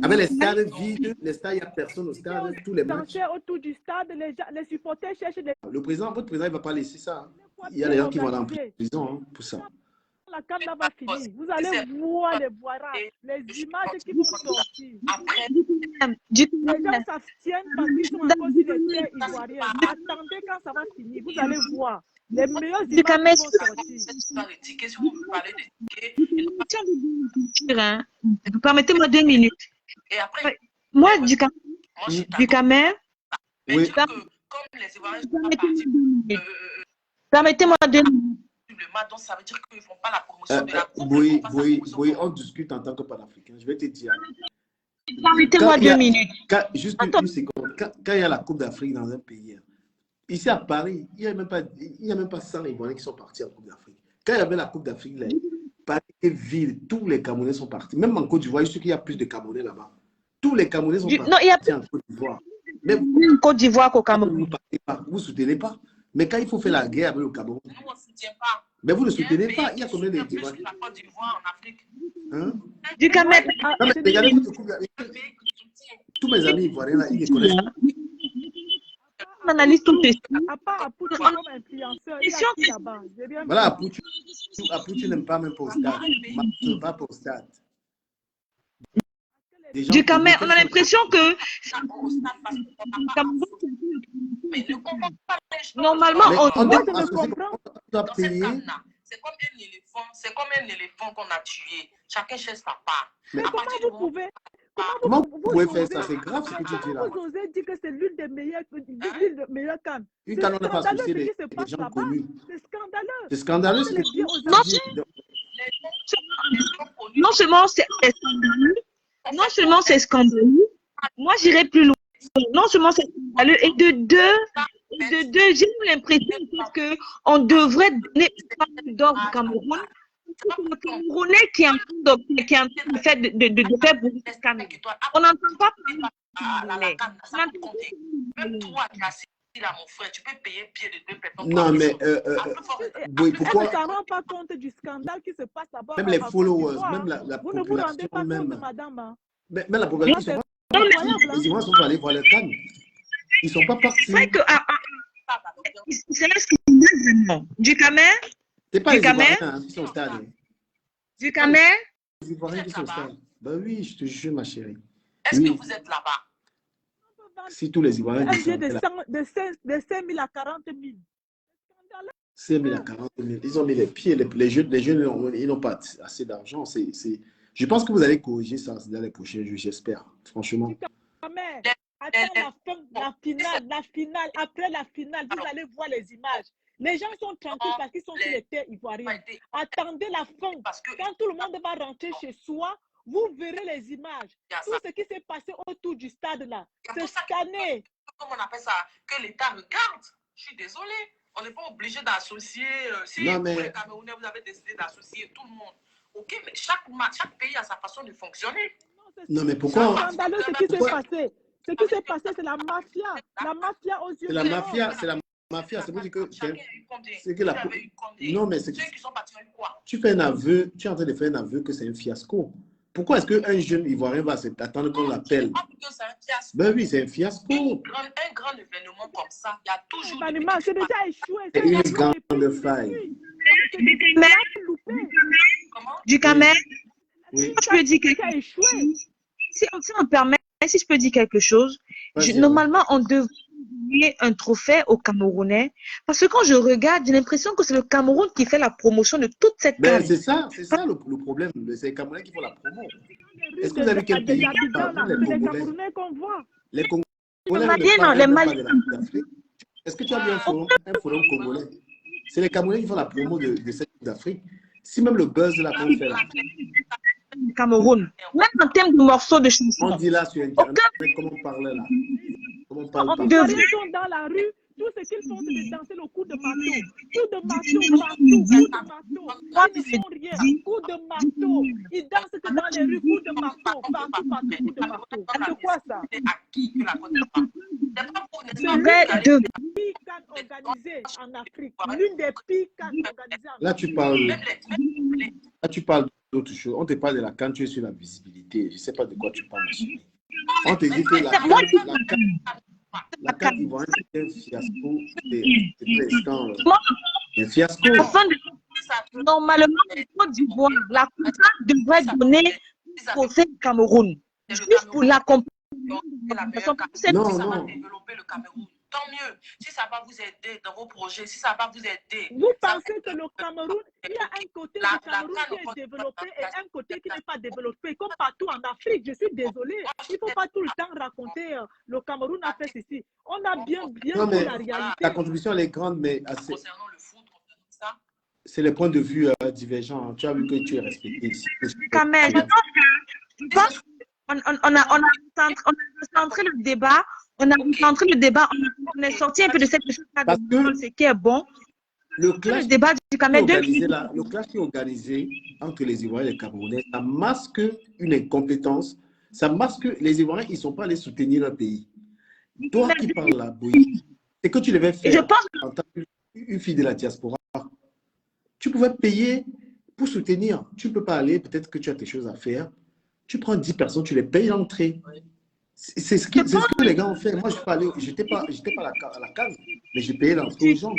Avec les stades vides, les stades, il n'y a personne au stade, tous les aux matchs. enchères autour du stade, les supporters cherchent des Le président, votre président, il ne va pas laisser ça. Hein. fois Il y a des gens qui vont aller en organisés. prison hein, pour ça. La canne là va finir. Vous allez voir les voira, les images qui vont sortir. Après, du Les gens s'abstiennent parce qu'ils sont encore sur les terres ivoiriennes. Attendez quand ça va finir. Vous allez voir. Les meilleures Du images Cameroun. qui vont sortir. cette histoire de tickets, si vous me parlez de tickets, hein. Permettez-moi 2 minutes. et après, Moi, moi, je suis du Cameroun, Mais Oui. dire que comme les Ivoiriens ne sont pas partis permettez-moi 2 minutes. le mat, donc ça veut dire qu'ils ne font pas la promotion de la coupe. Oui, ils font pas sa oui, promotion. oui, on discute en tant que panafricain. Je vais te dire. Permettez-moi Quand il y a- 2 minutes. Juste Attends. une seconde. Quand il y a la Coupe d'Afrique dans un pays, hein, ici à Paris, il n'y a même pas 100 Ivoiriens qui sont partis en Coupe d'Afrique. Quand il y avait la Coupe d'Afrique, là, Paris est vide. Tous les Camerounais sont partis. Même en Côte d'Ivoire, je sais qu'il y a plus de Camerounais là-bas. Tous les Camerounais sont partis Non, il y a en Côte d'Ivoire. Mais vous plus en Côte d'Ivoire qu'au ne Cameroun. partez pas, vous ne soutenez pas. Mais quand il faut faire la guerre avec le Cameroun, Nous, on ne soutient pas. mais vous ne Il y a un soutenez pays pas. Il y a qui combien soutient plus d'Ivoiriens la Côte d'Ivoire en Afrique. hein? Du Cameroun. Ah, Non, mais c'est regardez une- votre Coupe d'Afrique. Un pays qui soutient. Tous mes amis ivoiriens, là, ils les connaissent. On analyse tout ceci. à part Apouti comme influenceur, il y a qui là-bas? J'ai bien Voilà, compris. Apoutu n'aime pas même pas au stade. Tu n'aimes pas pour au stade. Des gens Du qui Cameroun, disent on a l'impression que Ça va au stade parce qu'on n'a pas Cameroun, Mais ne comprends pas les choses. normalement, Mais on on Moi, doit je ne associer, comprends. on doit Dans cette payer. canne-là, c'est comme un éléphant qu'on a tué. Chacun cherche sa part. Mais À Comment partir du vous moment pouvez, Comment vous pouvez faire osez- ça? C'est grave ce que tu dis là. Comment vous osez dire que c'est l'une des meilleures cannes? Une C'est canne, on n'a pas scandaleux associé ce qui se des passe gens là-bas. connus. C'est scandaleux. C'est scandaleux ce Faut que le dire aux Non, tu dis. non seulement c'est scandaleux, non seulement c'est scandaleux, moi j'irai plus loin. Non seulement c'est scandaleux, et de deux, j'ai eu l'impression que on devrait donner une canne d'or au Cameroun le Camerounais qui est en train de faire beaucoup de scandales. On n'entend pas parler de Même toi, tu as assis là, mon frère, tu peux payer pied de 2 personnes. Non, mais oui, Elle pourquoi ne s'en rend pas compte du scandale qui se passe là-bas. même les en Côte followers, d'Ivoire, même la vous ne vous rendez population pas compte, même, madame. Hein. même la population, Non, ils sont c'est pas partis. incroyable. Hein. Les Ivoiriens sont pas allés voir le Cannes. Ils sont pas partis. C'est vrai que c'est un scandale vraiment. Du Camer, C'est pas du les Camer, Ivoiriens hein, qui sont au stade. Hein. du Camer. Les Ivoiriens qui sont au stade. Ben oui, je te jure, ma chérie. Est-ce que Oui, vous êtes là-bas? si tous les Ivoiriens Un billet descendaient là, de 5 000 à 40 000. 5 000 à 40 000, ils ont mis les pieds. Les jeunes, ils n'ont pas assez d'argent. Je pense que vous allez corriger ça dans les prochains jours, j'espère. Franchement. Mais attends la finale. Après la finale, vous allez voir les images. Les gens sont tranquilles parce qu'ils sont sur les terres ivoiriennes. Attendez la fin. Quand tout le monde va rentrer chez soi, vous verrez les images. Tout ce qui s'est passé autour du stade là, c'est scanné. Comment on appelle ça? Que l'État regarde. Je suis désolée. On n'est pas obligé d'associer. Si Non, pour mais- les Camerounais, vous avez décidé d'associer tout le monde. Ok, mais chaque pays a sa façon de fonctionner. Non, mais pourquoi C'est scandaleux ce qui s'est passé. Ce qui s'est passé, c'est la mafia. La mafia aux yeux C'est la du mafia, monde. c'est la mafia. C'est pour dire que Chacun a eu combien? c'est que la- Vous avez eu combien? Non, mais c'est Ceux qui sont partis ont eu quoi? tu fais un aveu, tu es en train de faire un aveu que c'est un fiasco. Pourquoi est-ce qu'un jeune Ivoirien va attendre qu'on l'appelle? Que c'est un fiasco. Ben oui, c'est un fiasco. Un grand événement comme ça, il y a toujours des L'événement, petits c'est déjà échoué. C'est Ça une a échoué grande depuis. faille. C'est des gens loupés. Comment? Du Camer, Oui. je peux dire quelque Ça a échoué. si on me permet, si je peux dire quelque chose, Vas-y, normalement, on devrait donner un trophée aux Camerounais. Parce que quand je regarde, j'ai l'impression que c'est le Cameroun qui fait la promotion de toute cette Ben, canne. c'est ça le problème. C'est les Camerounais qui font la promo. Est-ce que vous avez vu quel pays qui parle? C'est Les les Congolais. Camerounais qu'on voit. Les Congolais Maliens, ne parlent les même pas Maliens. de l'Afrique. Est-ce que tu as vu un forum congolais? C'est les Camerounais qui font la promo de cette Coupe d'Afrique. Si même le buzz de la qu'on fait là, Cameroun. Même en termes de morceaux de on chansons. dit là sur Internet, comment on parle là, comment on parle On pas. Les devrait- Ivoiriens sont dans la rue. Tout ce qu'ils font, c'est de danser le coup de marteau. Coup de marteau partout. Coup de marteau. Ils ne font rien. Coup de marteau. Ils dansent que dans les rues. Coup de marteau. Partout, coup de marteau. C'est quoi ça? C'est acquis que la Côte d'Ivoire. C'est pas pour C'est les devrait de- pires cannes organisées en Afrique. L'une des pires cannes organisées en Là, Afrique. tu parles d'autre chose. On te parle de la CAN, tu es sur la visibilité. Je ne sais pas de quoi tu parles, ma chérie. On te dit que la CAN ivoirienne, c'est un fiasco. C'est presque un fiasco. Afin de- Normalement, la Côte d'Ivoire, la COUCAN devrait donner un trophée au Cameroun. Juste pour l'accompagner. Non, Ça non. va développer le Cameroun. Tant mieux. Si ça va vous aider dans vos projets, si ça va vous aider. Vous pensez que le Cameroun, il y a un côté du Cameroun qui est développé et un côté qui n'est pas développé, comme partout en Afrique. Je suis désolée. Il ne faut pas tout le temps raconter le Cameroun a fait ceci. On a bien Non, vu mais la réalité. ta contribution, elle est grande, mais Concernant le foot, concernant ça, c'est les points de vue divergents. Tu as vu que tu es respecté ici. Camer, je pense on a centré le débat. On a centré le débat. On est sorti un peu de cette Parce que ce qui est bon. le Le clash débat du Camer qui est organisé entre les Ivoiriens et les Camerounais, ça masque une incompétence. Ça masque que les Ivoiriens, ils ne sont pas allés soutenir leur pays. Toi qui parles là, Boyi, c'est que tu devais faire Je pense en tant qu'une fille de la diaspora. Tu pouvais payer pour soutenir. Tu ne peux pas aller, peut-être que tu as quelque chose à faire. Tu prends 10 personnes, tu les payes l'entrée. C'est ce que les gars ont fait. Moi, je n'étais pas à la case, mais j'ai payé l'entrée aux gens.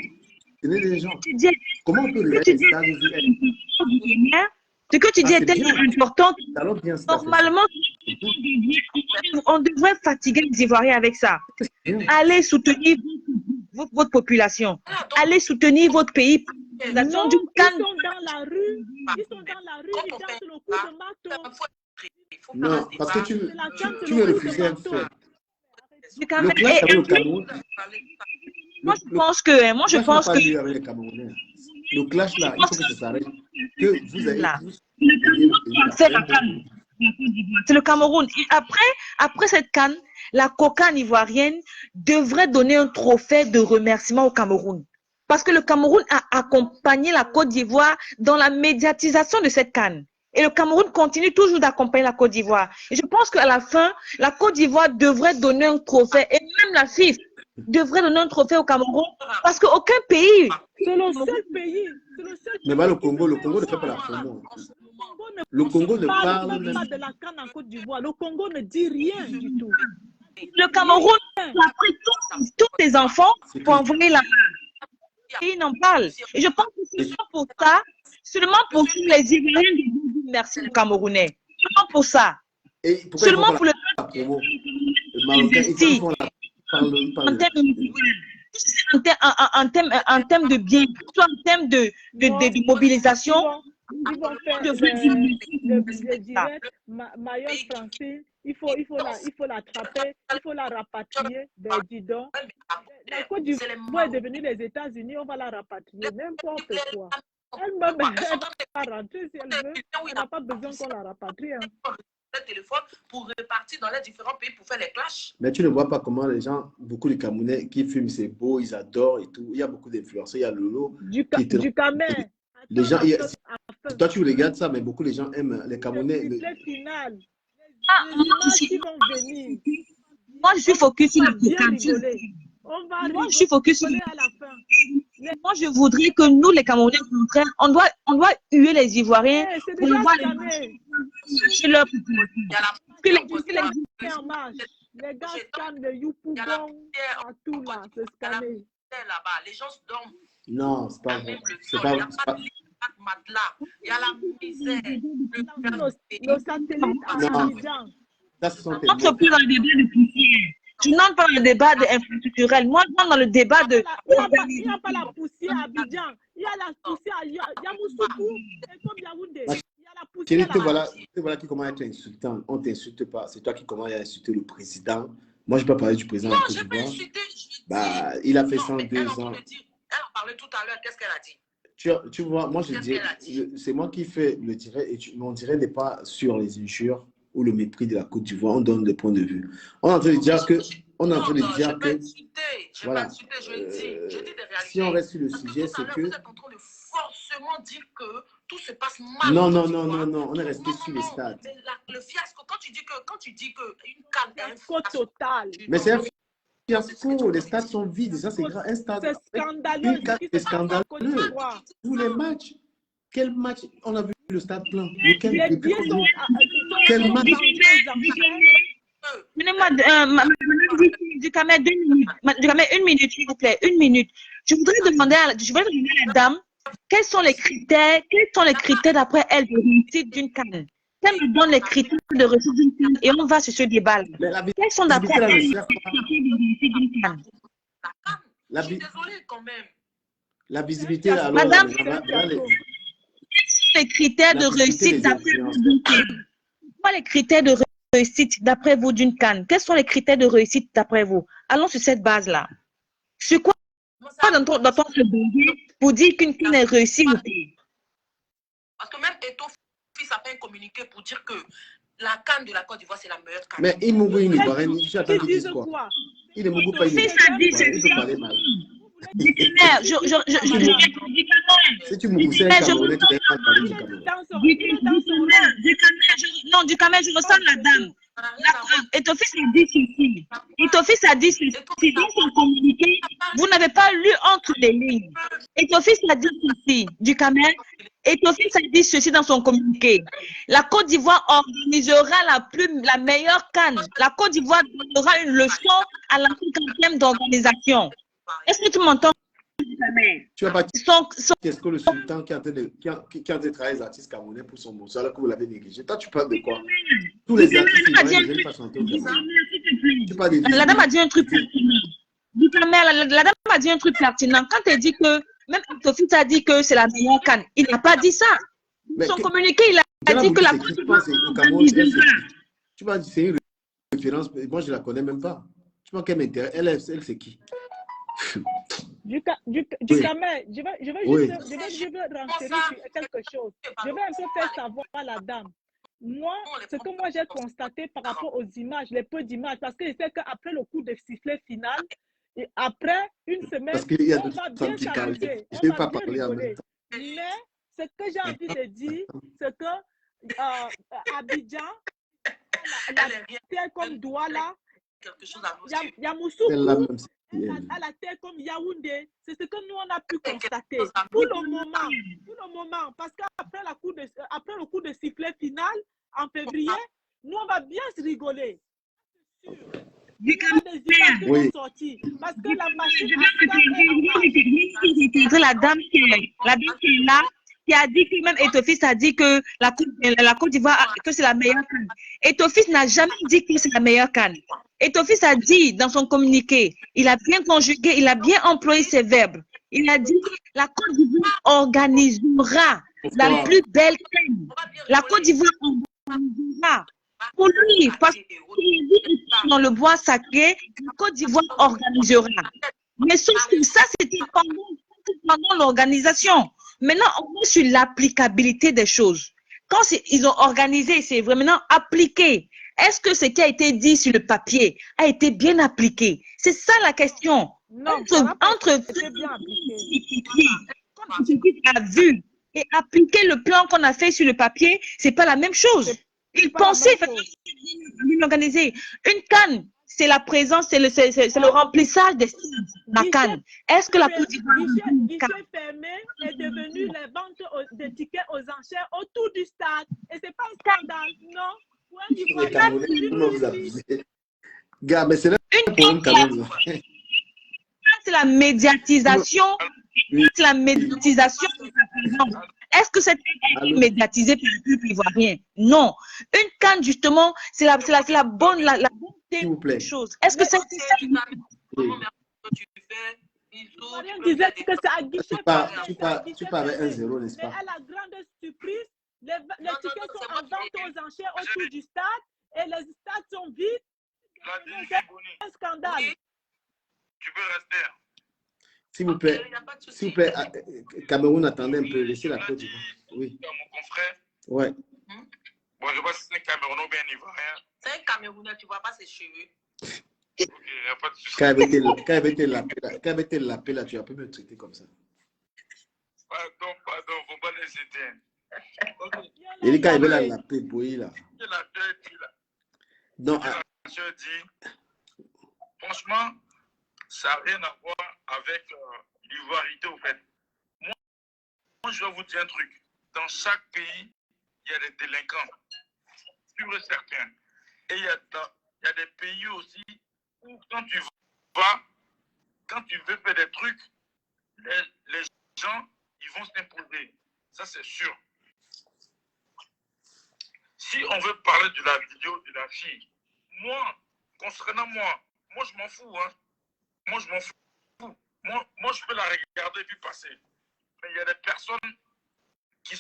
Tenez les gens. Comment on peut le tu dis- faire? ce que tu dis Ah, est c'est tellement bien. important. Alors, bien, c'est pas fait. Normalement, on devrait fatiguer les Ivoiriens avec ça. Bien. Allez soutenir votre population. Allez soutenir votre pays. Non, Du ils Cannes. sont dans la rue. Ils sont dans la rue. Ils dansent le coup de marteau. Non, parce que C'est la canne, c'est tu le veux coup de refuser un marteau. fait. Du Cameroun. Le clash Et avec le puis, Cameroun. moi, je pense que, Le clash n'a pas lieu avec les Camerounais. Le clash là, il faut que ça s'arrête. Que vous avez Là. tous payé le C'est la pays. canne. C'est le Cameroun. Et après cette canne, la COCAN ivoirienne devrait donner un trophée de remerciement au Cameroun. Parce que le Cameroun a accompagné la Côte d'Ivoire dans la médiatisation de cette CAN. Et le Cameroun continue toujours d'accompagner la Côte d'Ivoire. Et je pense qu'à la fin, la Côte d'Ivoire devrait donner un trophée, et même la FIFA devrait donner un trophée au Cameroun, parce qu'aucun pays... C'est le seul pays. Mais le Congo ne fait pas la promo. Le Congo ne parle même pas de la CAN en Côte d'Ivoire. Le Congo ne dit rien du tout. Le Cameroun a pris tous ses enfants pour envoyer la main. Et ils n'en parlent. Et je pense que c'est seulement pour tous les Ivoiriens de dire merci aux Camerounais. Seulement pour ça. Et seulement pour le promo. Le Marocain, ils font la en termes de bien, soit en termes de mobilisation. Ils vont faire je dirais, Mayotte Francine, il faut l'attraper, il faut la rapatrier, ben dis donc. La Côte d'Ivoire est devenue les États-Unis, on va la rapatrier, n'importe quoi. Elle-même, elle va rentrer si elle veut, elle n'a pas besoin qu'on la rapatrie. Hein. Le téléphone pour repartir dans les différents pays pour faire les clashs. Mais tu ne vois pas comment les gens, beaucoup de Camerounais qui fument, c'est beau, ils adorent et tout. Il y a beaucoup d'influenceurs, il y a Lolo. Du Camer. Les gens, toi tu regardes ça, mais beaucoup de gens aiment les Camerounais. Le final. Les images qui vont venir. Moi, je suis focus sur la Moi, je suis focus sur à la fin. Moi, je voudrais que nous, les Camerounais, au contraire, on doit huer les Ivoiriens pour voir chercher leur population. Les gars scannent le Youpoubon à tout là, c'est scanné. Là-bas, les gens dorment. Non, c'est pas vrai. C'est pas il y a la misère. Nos satellites à Abidjan. N'entre plus dans le débat de poussière. Tu n'entres pas dans le débat infrastructurel. Moi, je rentre dans le débat de... Il n'y a pas la poussière à Abidjan. Il y a la poussière à Yamoussoukou et comme Yaoundé. Il y a la poussière voilà qui commence à être insultant. On ne t'insulte pas. C'est toi qui commences à insulter le président. Moi, je ne peux pas parler du président. Non, je ne peux pas insulter. Il a fait 102 ans. Elle en parlait tout à l'heure. Qu'est-ce qu'elle a dit? Tu vois, moi, je dis, c'est moi qui fais le direct et mon direct n'est pas sur les injures ou le mépris de la Côte d'Ivoire. On donne des points de vue. On est en train de dire que... Voilà. Si on reste sur le sujet, c'est que... Vous êtes en train de forcément dire que tout se passe mal. Non. On est resté sur les stades. Le fiasco, quand tu dis que une canne est un fiasco total. Mais c'est un fiasco. Les stades sont vides. Ça, c'est grave. Un stade. C'est scandaleux. C'est scandaleux. Tous les matchs. Quel match? On a vu le stade plein. Quel match? Donnez-moi du Camer 2 minutes. Du Camer 1 minute, s'il vous plaît. 1 minute. Je voudrais demander à la dame quels sont les critères d'après elle de réussite d'une canne. Qu'elle me donne les critères de réussite d'une canne et on va sur ce débat. Quels sont d'après elle les critères de réussite d'une canne? Je suis désolée quand même. La visibilité, alors, madame, quels sont les critères de réussite d'après vous? Quels sont les critères de réussite d'après vous d'une canne? Quels sont les critères de réussite d'après vous? Allons sur cette base-là. Sur quoi dans ton pour dire qu'une canne est réussie ou pas? Parce que même Eto'o-Fils a fait un communiqué pour dire que la canne de la Côte d'Ivoire, c'est la meilleure canne. Mais il m'ouvre une Ivoirienne, j'attends qu'il dise quoi? Il ne m'ouvre pas une Ivoirienne. Si tu me sais Camerounais, tu n'as pas parlé du Cameroun. Non, du Cameroun, je ressens la dame. Eto'o-Fils a dit ceci. Eto'o-Fils a dit ceci. Dans son communiqué, vous n'avez pas lu entre les lignes. Eto'o-Fils a dit ceci du Cameroun. Eto'o-Fils a dit ceci dans son communiqué. La Côte d'Ivoire organisera la meilleure canne. La Côte d'Ivoire donnera une leçon à l'Afrique en termes d'organisation. Est-ce que tu m'entends? Tu vas pas dire qu'est-ce que le sultan qui est en train de travailler les artistes camerounais pour son bonsoir alors que vous l'avez négligé. Toi, tu parles de quoi? Tous les artistes ivoiriens ne viennent pas chanter au Cameroun. La dame a dit un truc pertinent. La dame a dit un truc pertinent. Quand elle dit que même Eto'o-Fils a dit que c'est la meilleure canne, il n'a pas dit ça. Son communiqué, il a dit que la Côte d'Ivoire tu vas dire c'est une référence, moi je la connais même pas. Tu vois qu'elle m'intéresse. Elle c'est qui? Du Camer, je veux renseigner sur quelque chose. Je vais un peu faire savoir à la dame. Moi, ce que moi j'ai constaté par rapport aux images, les peu d'images, parce que je sais qu'après le coup de sifflet final, Et après une semaine, Parce qu'il y a on d'autres va femmes bien qui parlent. s'amuser, Je on ne vais va pas bien parler en même rigoler. temps. Mais ce que j'ai envie de dire, c'est que Abidjan, la terre comme Douala, C'est la Yamoussoukro, même chose. à la terre comme Yaoundé. C'est ce que nous, on a pu constater. Pour le moment, parce qu'après le coup de sifflet final, en février, nous, on va bien se rigoler. Il y a des images qui vont sortir. Parce que la machine à ça est en marche. La dame qui est là, qui a dit que même Etofis a dit que la Côte d'Ivoire, que c'est la meilleure canne. Etofis n'a jamais dit que c'est la meilleure canne. Etofis a dit dans son communiqué, il a bien conjugué, il a bien employé ses verbes. Il a dit la Côte d'Ivoire organisera la plus belle canne. La Côte d'Ivoire organisera. Pour lui, parce qu'il dit dans le bois sacré, la Côte d'Ivoire organisera. Mais sauf que ça, c'était pendant l'organisation. Maintenant, on est sur l'applicabilité des choses. Quand ils ont organisé, c'est vraiment appliqué. Est-ce que ce qui a été dit sur le papier a été bien appliqué? C'est ça la question. Non, entre c'est bien appliqué. A vu et appliquer le plan qu'on a fait sur le papier, c'est pas la même chose. Ils pensaient organiser une canne. C'est la présence, c'est le remplissage des stades de la canne. Est-ce que la Côte d'Ivoire guichet fermé est devenu les ventes de tickets aux enchères autour du stade. Et c'est pas un scandale, non? Gars, mais c'est là pour quand même. C'est la médiatisation. C'est la médiatisation de sa présence. Est-ce que cette canne est médiatisée par le peuple ivoirien? Non. Une canne, justement, c'est la bonne, la bonne chose. Est-ce que c'est ça? Ivoirien disait que c'est à guichet. Tu pars avec 1-0, n'est-ce pas? Mais à la grande surprise, les tickets sont en vente aux enchères autour du stade et les stades sont vides. C'est un scandale. Tu peux rester. S'il vous plaît, Cameroun, attendez un peu, laissez la Côte d'Ivoire. Oui. Mon confrère. Ouais. Bon, je vois si c'est un Camerounais ou bien un Ivoirien. C'est un Camerounais, tu vois pas ses cheveux. Ok, il n'y a pas de souci. Quand il avait été lapé là, tu as pu me traiter comme ça. Pardon, faut pas hésiter. Il dit quand il veut la laper, boy là. Il a bien dit là. Non. Je dis, franchement, ça n'a rien à voir avec l'ivoirité au fait. Moi, je vais vous dire un truc. Dans chaque pays, il y a des délinquants, sûr et certain. Et il y a des pays aussi où quand tu veux faire des trucs, les gens, ils vont s'imposer. Ça, c'est sûr. Si on veut parler de la vidéo de la fille, concernant moi, je m'en fous. Hein. Moi, je m'en fous. Moi, je peux la regarder puis passer. Mais il y a des personnes qui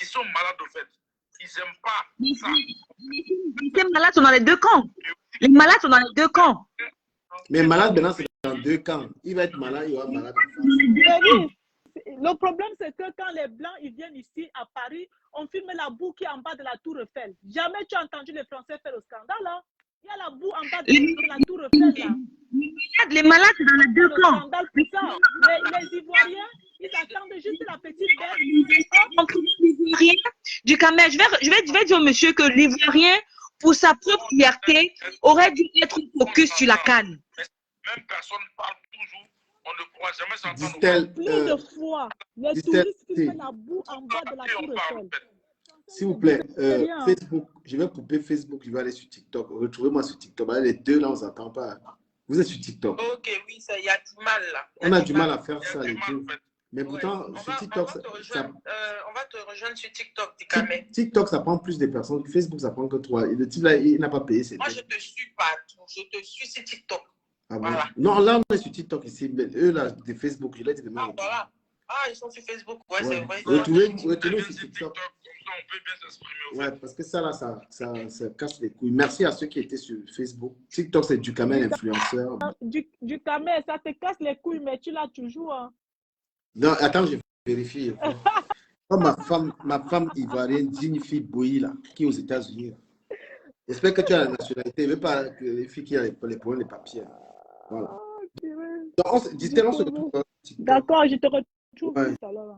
sont malades, au fait. Ils n'aiment pas ça. Les malades sont dans les deux camps. Les malades sont dans les deux camps. Mais malade, maintenant, c'est dans deux camps. Il va être malade, il va être malade. Le problème, c'est que quand les Blancs ils viennent ici à Paris, on filme la boue qui est en bas de la Tour Eiffel. Jamais tu as entendu les Français faire le scandale. Hein? Il y a la boue en bas de la Tour Eiffel. Là. Les malades sont dans les deux camps. Scandale pour ça. Les Ivoiriens, ils attendent juste la petite bête. Du Cameroun, je vais dire au monsieur que l'Ivoirien, pour sa propre fierté, aurait dû être focus sur la canne. Même personne parle toujours. On ne croit jamais s'entendre. Plus de fois, les touristes filment la boue en bas de la Tour Eiffel. S'il vous plaît, Facebook, je vais couper Facebook, je vais aller sur TikTok. Retrouvez-moi sur TikTok. Les deux là, on ne s'entend pas. Vous êtes sur TikTok. Ok, oui, il y a du mal là. On a du mal à faire ça, les deux. Mais pourtant, sur TikTok, on va te rejoindre sur TikTok, Dikame. TikTok, ça prend plus de personnes. Facebook, ça prend que 3. Et le type là, il n'a pas payé. Moi, je te suis partout. Je te suis sur TikTok. Ah bon? Voilà. Non, là, on est sur TikTok ici. Mais eux, là, de Facebook, je l'ai dit demain. Ah, voilà. Ah, ils sont sur Facebook. Ouais, c'est vrai. Retrouvez sur TikTok. Comme ça, on peut bien s'exprimer. Ouais, parce que ça, là, ça casse les couilles. Merci à ceux qui étaient sur Facebook. TikTok, c'est du Kamel influenceur. Du Kamel, ça te casse les couilles, mais tu l'as toujours. Hein. Non, attends, je vérifie. Comme ma femme ivoirienne, Dignifie Boyi, là, qui est aux États-Unis. J'espère que tu as la nationalité. Ne veux pas que les filles qui ont les problèmes de papiers. Voilà. Ah, purée. Donc, dis-toi, on se retrouve. D'accord, je te retrouve Ouais. tout à l'heure.